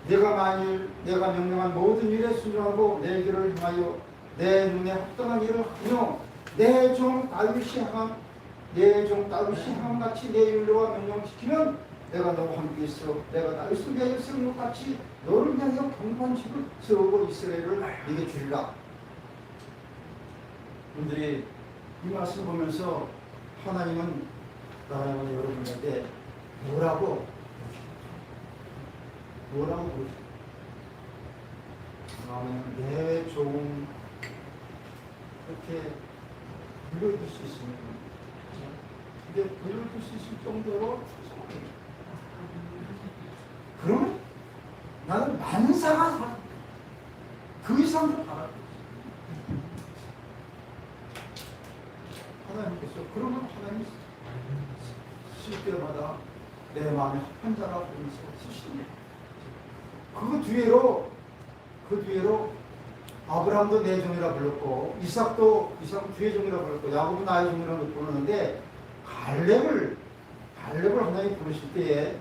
[SPEAKER 4] 내가 만일 내가 명령한 모든 일에 순종하고 내 길을 행하여 내 눈에 합당한 일을 하며 내 종 다윗이 행함 같이 내 율례와 명령을 지키면 내가 너와 함께 있어 내가 다윗을 위하여 세운 것 같이 너를 위하여 경관식을 세우고 이스라엘을 네게 주리라. 분들이 이 말씀을 보면서 하나님은 여러분한테 뭐라고 그러죠? 내 종 이렇게 불러줄 수 있으면 근데 불러줄 수 있을 정도로 그러면 나는 만사가 그 이상도 바랄 하나님께서 그러면 하나님 쓸 때마다 내 마음에 합한 자라 보면서 쓰시는 그 뒤로 아브라함도 내 종이라 불렀고 이삭은 주의 종이라 불렀고 야곱은 나의 종이라고 부르는데 갈렙을 하나님이 부르실 때에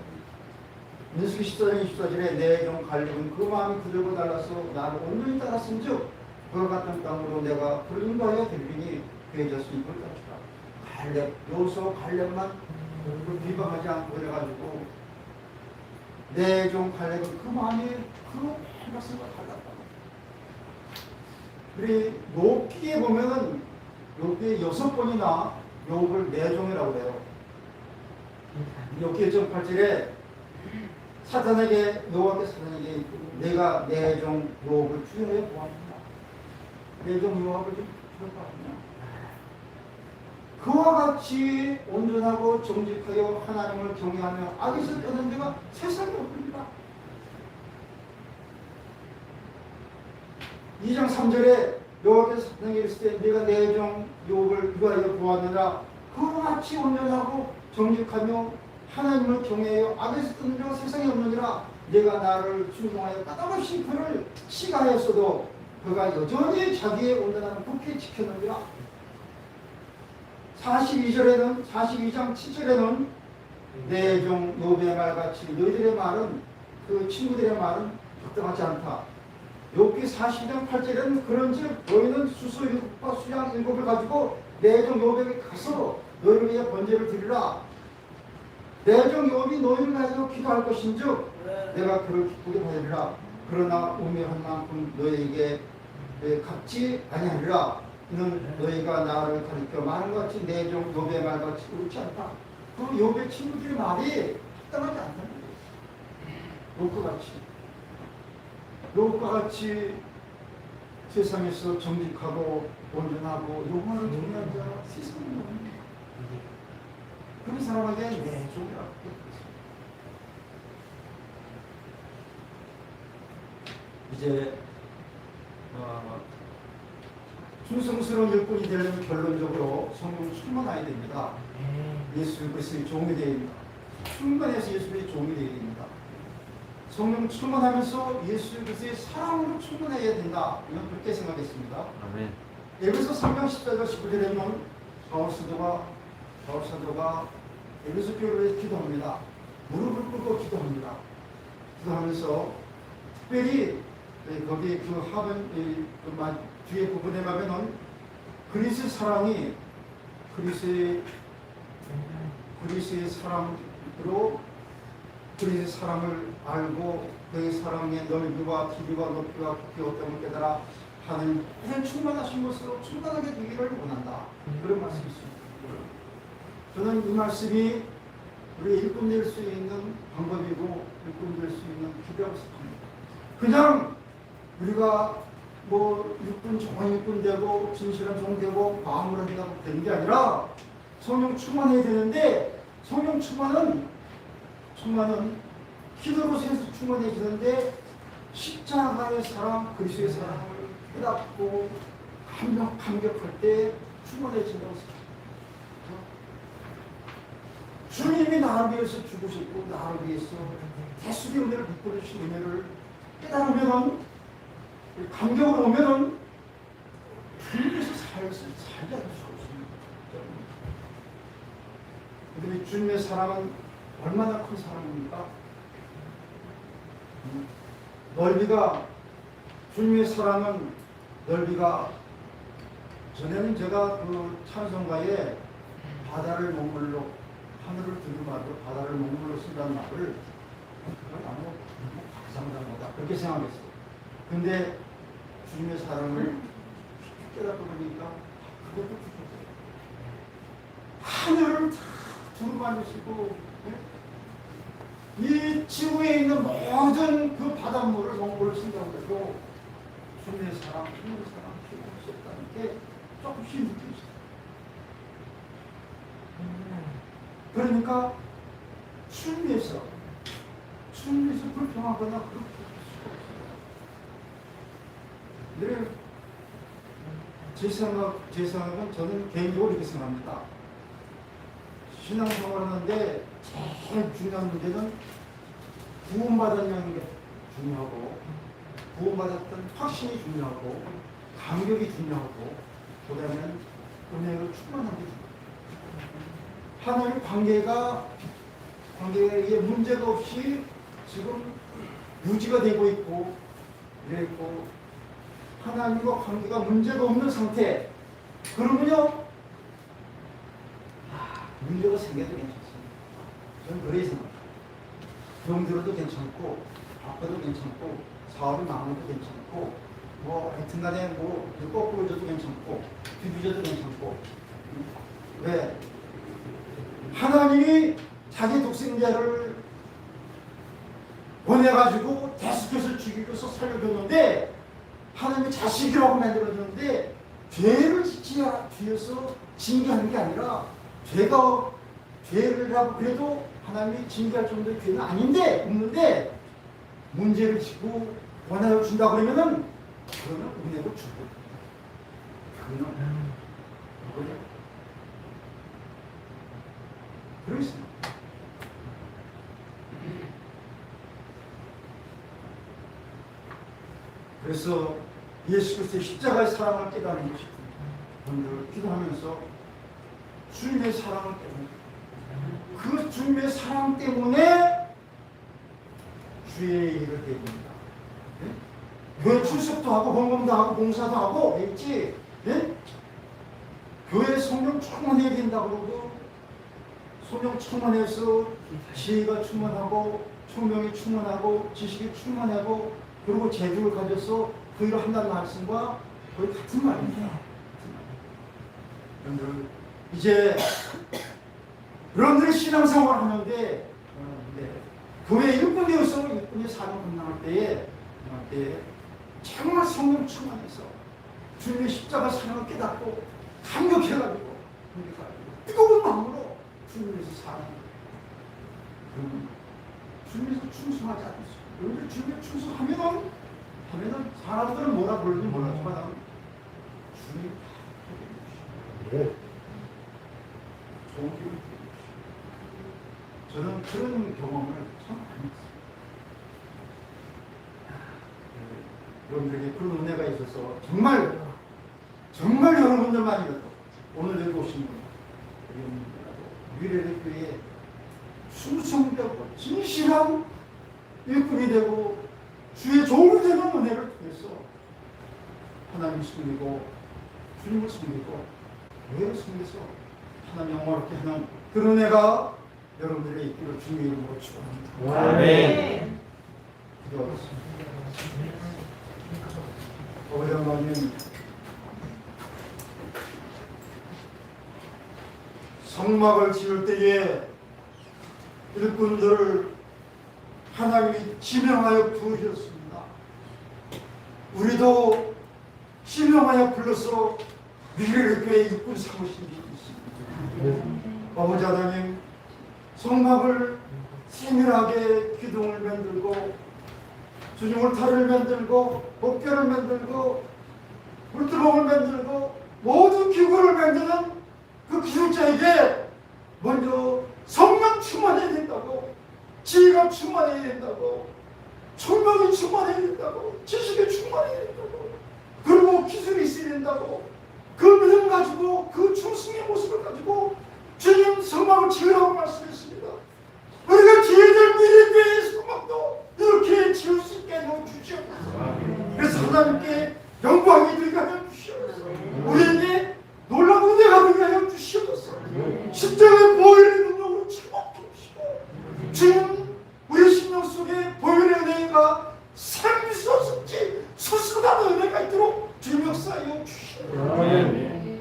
[SPEAKER 4] 민수기 14장 24절에 내 종 갈렙은 그 마음이 그들고 달라서 나를 온전히 따랐은즉 그와 같은 땅으로 내가 그를 인도하여 데리니 그의 졌으니 그를 따르라. 갈렙 요소 갈렙만 그를 비방하지 않고 그래가지고 내 종 갈렙은 그 마음이 그 생각과 달랐다. 우리 욥기에 보면은 욥기에 6번이나 욥을 내 종이라고 해요. 욥기 1.8절에 사탄에게 내가 내 종 욥을 주의하여 보았느냐. 내 종 욥을 좀 주의하였느냐. 그와 같이 온전하고 정직하여 하나님을 경외하며 악에서 떠난 자가 세상에 없습니다. 2장 3절에 여호와께서 사탄에게 이르시되 내가 내 종 욥을 위하여 보았느라 그와 같이 온전하고 정직하며 하나님을 경외하여 악에서 떠난 자가 세상에 없느니라. 내가 나를 충동하여 까닭없이 그를 시가하였어도 그가 여전히 자기의 온전함을 굳게 지켰느니라. 42장 7절에는 내 종 욥의 말같이 너희들의 말은 그 친구들의 말은 적당하지 않다. 욥기 40장 8절에는 그런즉 너희는 수소 7과 수양 7을 가지고 내 종 욥에게 가서 너희를 위해 번제를 드리라. 내 종 욥이 너희를 가지고 기도할 것인즉 내가 그를 기쁘게 받으리라. 그러나 우매한 만큼 너희에게 갚지 아니하리라. 이는 너희가 나를 가리켜 말한 것 같이 내 종 욥의 말같이 옳지 않다. 그 욥의 친구들의 말이 합당하지 않다는 거예요. 욥과 같이 세상에서 정직하고 온전하고 요구하는 중요한 자가 세상에 없는 그런 사람에게 내 종이라고 이제 충성스러운 일꾼이 되려면 결론적으로 성령 충만해야 됩니다. 예수 그리스도의 종이 되어야 됩니다. 충만해서 예수의 종이 되어야 됩니다. 성령 충만하면서 예수 그리스도의 사랑으로 충만해야 된다. 이건 그렇게 생각했습니다.
[SPEAKER 2] 아멘.
[SPEAKER 4] 에베소 3장 14절 19절에 보면 바울 사도가 에베소 교회를 위해서 기도합니다. 무릎을 꿇고 기도합니다. 기도하면서 특별히 거기 그 하번 뒤에 부분에 가면은 그리스도의 사랑이 그리스도의 사랑으로 그리스도의 사랑을 알고 그의 사랑의 넓이와 길이와 높이와 깊이 어떤 깨달아 하는 충만하신 것으로 충만하게 되기를 원한다. 그런 말씀이 있습니다. 저는 이 말씀이 우리 일꾼 될 수 있는 방법이고 일꾼 될 수 있는 기대하고 싶습니다. 그냥 우리가 뭐 육군 좋은 육군 되고 진실한 종 되고 마음으로 한다고 되는 게 아니라 성령 충만해야 되는데 성령 충만은 기도로 세서 충만해지는데 십자가의 사랑 그리스도의 사랑을 깨닫고 감격할 때 충만해진다고 생각합니다. 주님이 나를 위해서 죽으셨고 나를 위해서 대수의 은혜를 베풀어 주신 은혜를 깨달으면 감격을 오면은 주님께서 살자고 하십니다. 그런데 주님의 사랑은 얼마나 큰 사랑입니까? 넓이가 주님의 사랑은 넓이가 전에는 제가 그 찬송가에 바다를 먹물로 하늘을 두루마로 바다를 먹물로 쓴다는 말을 아무 박상당하다 그렇게 생각했어요. 근데 주님의 사랑을 깨닫고 보니까 그것도 부족해요. 하늘을 다 두루마르시고 이 지구에 있는 모든 그 바닷물을 먹물을 쓴다고 해도 주님의 사랑, 주님의 사랑 피할 수 없다는 게 조금씩 느껴져요. 그러니까 주님에서 불평하거나 그렇게 할 수가 없어요. 제 생각은 저는 개인적으로 이렇게 생각합니다. 신앙생활 하는데 제일 중요한 문제는 구원받았냐는 게 중요하고 구원받았던 확신이 중요하고 감격이 중요하고 그다음에 은혜로 충만한 게 중요해요. 하나님의 관계에 문제가 없이 지금 유지가 되고 있고 이랬고 하나님과 관계가 문제가 없는 상태 그러면요 문제가 생겨도 괜찮습니다. 저는 그래 생각합니다. 병 들어도 괜찮고 아파도 괜찮고 사업이 망해도 괜찮고 뭐 하여튼간에 뭐 거꾸로 져도 괜찮고 뒤집어져도 괜찮고 왜? 하나님이 자기 독생자를 보내가지고 대속해서 죽이고 살려줬는데 하나님이 자식이라고 만들어줬는데 죄를 지어서 징계하는 게 아니라 죄를 하고 그래도 하나님이 징계할 정도의 죄는 아닌데 없는데 문제를 짓고 원하여 준다 그러면은 그거는 은혜로 주고 그거는 그렇습니다. 그래서 예수 그리스도의 십자가의 사랑을 깨닫는 것이 오늘 기도하면서 주님의 사랑을 깨닫는 그 주님의 사랑 때문에 주의 일을 배웁니다. 네? 교회 출석도 하고 헌금도 하고 봉사도 하고 했지. 네? 교회 성령 충만해야 된다고 그러고 성령 충만해서 지혜가 충만하고 총명이 충만하고 지식이 충만하고 그리고 재주를 가져서 그 일을 한다는 말씀과 거의 같은 말입니다. 여러분들 이제 여러분들이 신앙생활을 하는데 교회 일꾼 되어서 일꾼이 사람 건강할 때에 정말 성령 충만해서 주님의 십자가 사랑을 깨닫고 감격해가지고 뜨거운 마음으로 주님에서 사랑합니다. 주님에서 충성하지 않습니다. 여러분들 주님에 충성하면은 사람들은 뭐라 부르는지 몰랐지만 주님 좋은 기분. 저는 그런 경험을 참 많이 했어요. 여러분들에게 그런 은혜가 있어서 정말 여러분들만이라도 오늘 여기 오신 분, 미래의 교회에 충성되고 진실한 일꾼이 되고 주의 종이 되는 은혜를 통해서 하나님 숨기고 주님을 숨기고 교회를 숨겨서 하나님 영광롭게 하는 그런 은혜가 여러분들의 있기를 주님의 이름으로 축원합니다.
[SPEAKER 2] 아멘.
[SPEAKER 4] 기도하겠습니다. 아버지 하나님, 성막을 지을 때에 일꾼들을 하나님이 지명하여 부르셨습니다. 우리도 지명하여 불러서 미래의 교회 일꾼 삼으신 줄 믿습니다. 아버지 하나님, 성막을 세밀하게 기둥을 만들고 주님 울타리를 만들고 목표를 만들고 물두멍을 만들고 모든 기구를 만드는 그 기술자에게 먼저 성령 충만해야 된다고, 지혜가 충만해야 된다고, 총명이 충만해야 된다고, 지식이 충만해야 된다고, 그리고 기술이 있어야 된다고, 그 믿음 가지고 그 충성의 모습을 가지고 주님 성막을 지으라고 말씀했습니다. 우리가 지혜될 미래교회의 성막도 이렇게 지을 수 있게 해주시옵소서. 그래서 하나님께 영광이 되게 하여 주시옵소서. 우리에게 놀라운 은혜가 되게 하여 주시옵소서. 십자가의 보혈의 능력으로 축복해 주시고 주님 우리 심령 속에 보혈의 은혜가 샘솟지 수수한 은혜가 있도록 주님 역사하여 주시옵소서.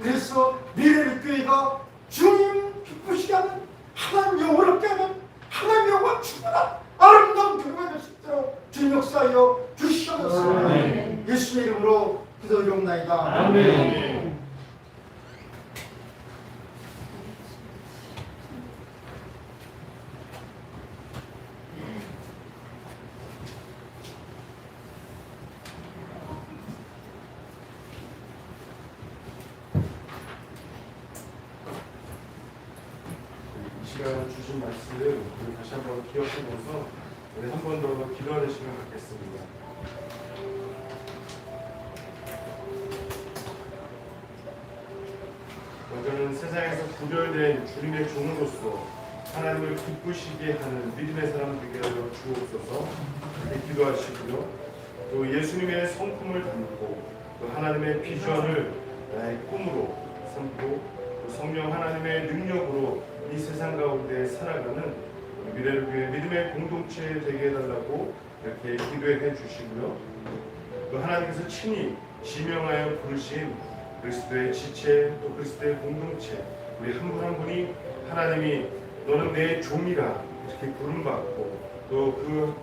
[SPEAKER 4] 그래서 미래의 교회가 주님 기쁘시게 하는 하나님 영원롭게 하는 하나님 영광 충만한 아름다운 교회가 될 수 있도록 주님 역사하여 주시옵소서. 예수의 이름으로 기도드리옵나이다.
[SPEAKER 2] 아멘.
[SPEAKER 1] 이 시간 주신 말씀을 우리 다시 한번 기억해보면서 우리 한 번 더 기도하는 시간 갖겠습니다. 먼저는 세상에서 구별된 주님의 종으로서 하나님을 기쁘시게 하는 믿음의 사람 되게 하여 주옵소서. 이렇게 기도하시고요. 또 예수님의 성품을 담고 또 하나님의 비전을 나의 꿈으로 삼고 또 성령 하나님의 능력으로 이 세상 가운데 살아가는 미래를 위해 믿음의 공동체 되게 해달라고 이렇게 기도해 주시고요. 또 하나님께서 친히 지명하여 부르신 그리스도의 지체 또 그리스도의 공동체 우리 한 분 한 분이 하나님이 너는 내 종이라 이렇게 부름받고 또 그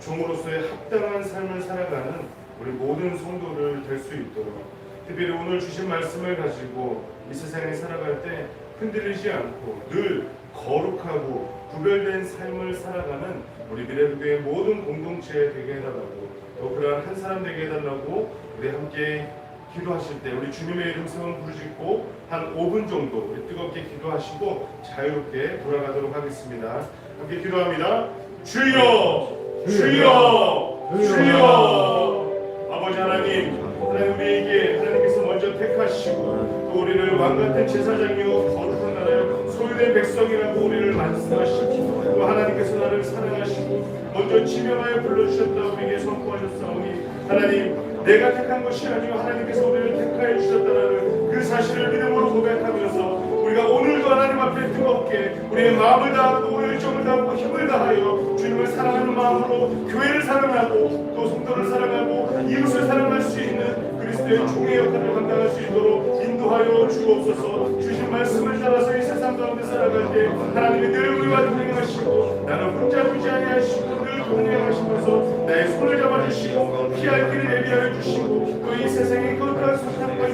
[SPEAKER 1] 종으로서의 합당한 삶을 살아가는 우리 모든 성도를 될 수 있도록 특별히 오늘 주신 말씀을 가지고 이 세상에 살아갈 때 흔들리지 않고 늘 거룩하고 구별된 삶을 살아가는 우리 미래교회의 모든 공동체 되게 해달라고 또 그러한 한 사람 되게 해달라고 우리 함께 기도하실 때 우리 주님의 이름 세운 부르짖고 한 5분 정도 우리 뜨겁게 기도하시고 자유롭게 돌아가도록 하겠습니다. 함께 기도합니다. 주여 주여 주여 아버지 하나님 우리에게 하나님께서 먼저 택하시고 또 우리를 왕같은 제사장이요 거룩한 나라요 소유된 백성이라고 우리를 말씀하시고 또 하나님께서 나를 사랑하시고 먼저 지명하여 불러주셨다 우리에게 선포하셨사오니 하나님 내가 택한 것이 아니요 하나님께서 우리를 택하여 주셨다는 그 사실을 믿음으로 고백하면서 우리가 오늘도 하나님 앞에 뜨겁게 우리의 마음을 다하고 열정을 다하고 힘을 다하여 주님을 사랑하는 마음으로 교회를 사랑하고 또 성도를 사랑하고 이웃을 사랑할 수 있는 그리스도의 종의 역할을 감당할 수 있도록 인도하여 주옵소서. 주신 말씀을 따라서 이 세상 가운데 살아갈 때 하나님이 늘 우리와 동행하시고 나는 혼자 두지 아니하시고 우리를 통행하시면서 나의 손을 잡아주시고 피할 길을 예비하여 주시고 또 이 세상의 거룩한 사탕과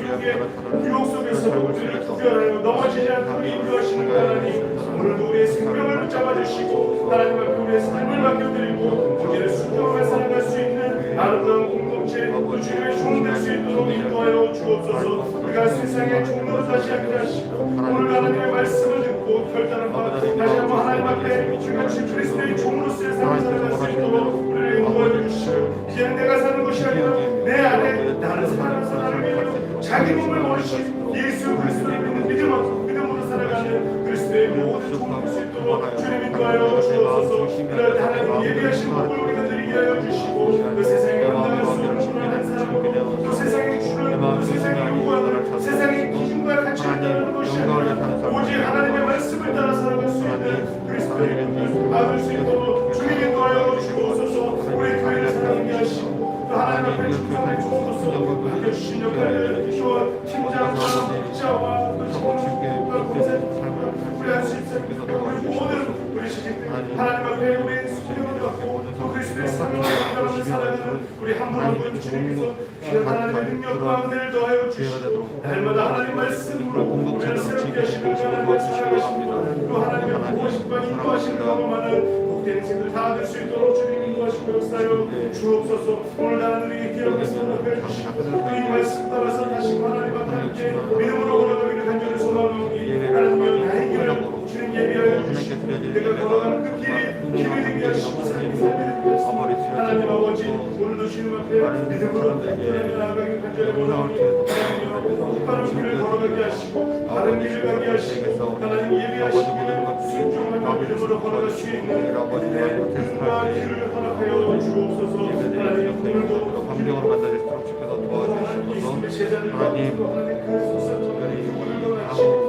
[SPEAKER 1] 유혹 속에서 우리를 구별하여 넘어지지 않도록 인도하시는 하나님, 오늘도 우리의 생명을 붙잡아 주시고 하나님 앞에 우리의 삶을 맡겨드리고 거기를 순종하며 살아갈 수 있는 아름다운 공동체 또 주님의 종될 수 있도록 인도하여 주옵소서. 우리가 세상의 종로로 다시 않게 하시고 오늘 하나님의 말씀을 듣고 결단을 바 다시 한번 하나님 앞에 우리가 주 그리스도의 종으로서의 삶을 살아갈 수 있도록 우리를 인도하여 주시고 이제는 내가 사는 것이 아니라 내 안에 나를 사랑하사 나를 위하여 자기 몸을 버리신 예수 그리스도를 믿는 믿음으로 살아가는 그리스도의 모든 종을 수 있도록 주님 인도하여 주옵소서. 그럴 때 하나님 예비하신 복을 우리가 드리게 하여 주시고 그 세상에 감당할 수 없는 불안한 사람으로 또 세상의 주를 또 세상의 요구하는 세상의 기준과 가치를 따르는 것이 아니라 오직 하나님의 말씀을 따라 살아갈 수 있는 그리스도의 복을 받을 수 있도록 주님 인도하여 주옵소서. 우리 교회를 사랑하게 하시고 또 하나님 앞에 충성의 종으로서 맡겨주신 역할을 주와 팀장과 목자와 또 신부님과 공사님과 우리 한수입사님 우리 모든 우리 시집들 하나님 앞에 우리의 수명을 갖고 또 그리스도의 사명을 감당하며 살아가는 우리 한 분 한 분 주님께서 귀한 하나님의 능력과 은혜를 더하여 주시고 날마다 하나님 말씀으로 우리를 새롭게 하시는 하나님을 살아가시고 또 하나님의 보호심과 인도하시는 경험하는 복된 인생들 다 될 수 있도록 주님 인도하시고 역사하여 주옵소서. 오늘 나는 우리 기억에서 높여 주시고 이 말씀 따라서 다시 하나님 앞에 함께 믿음으로 걸어가기를 간절히 소망하오니 하나님의 나의 길을 주님 예비하여 주시고 내가 걸어가는 그 길이 힘이 되게 하시고 삶이 되게 하시고 하나님 아버지 오늘도 주님 앞에 믿음으로 떠나며 나아가기를 간절히 원하오니 하나님이여 바른 길을 걸어가게 하시고 바른 길을 가게 하시고 하나님 예비하시기를 순종하며 믿음으로 걸어갈 수 있는 믿음과 길을 허락하여 주옵소서. 하나님 오늘도
[SPEAKER 2] 감정으로 만나질수록 주께서 도와주시옵소서.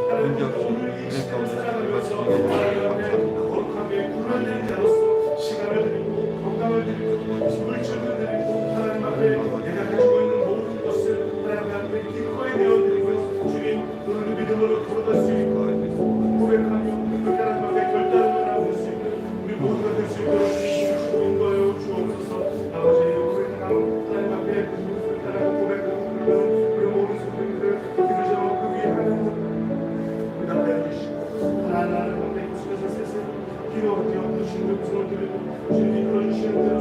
[SPEAKER 2] 하나님 문제 없이 은혜 가운데 말씀하시기 감사합니다.
[SPEAKER 1] 거룩하게 구원된 자로서 시간을 드리고 건강을 드리고 물질을 드리고 하나님 앞에 내가 가지고 있는 모든 것을 하나님 앞에 기꺼이 내어드리고 주님 오늘 믿음으로 걸어갈 수 있고 고백하며 그렇게 하나님 앞에 결단을 나눌 수 있는 우리 모두가 될 수 있도록 주시고 인도하여 주옵소서. 아버지 고백하고 하나님 앞에 결단하고 고백하고 그러는 우리 모든 성도님들 기도 제목 그 위에 하나님 응답해 주시고 하나님 앞에 계속해서 세세 기도하며 주님의 음성을 들으고 주님이 이끌어주시는 대로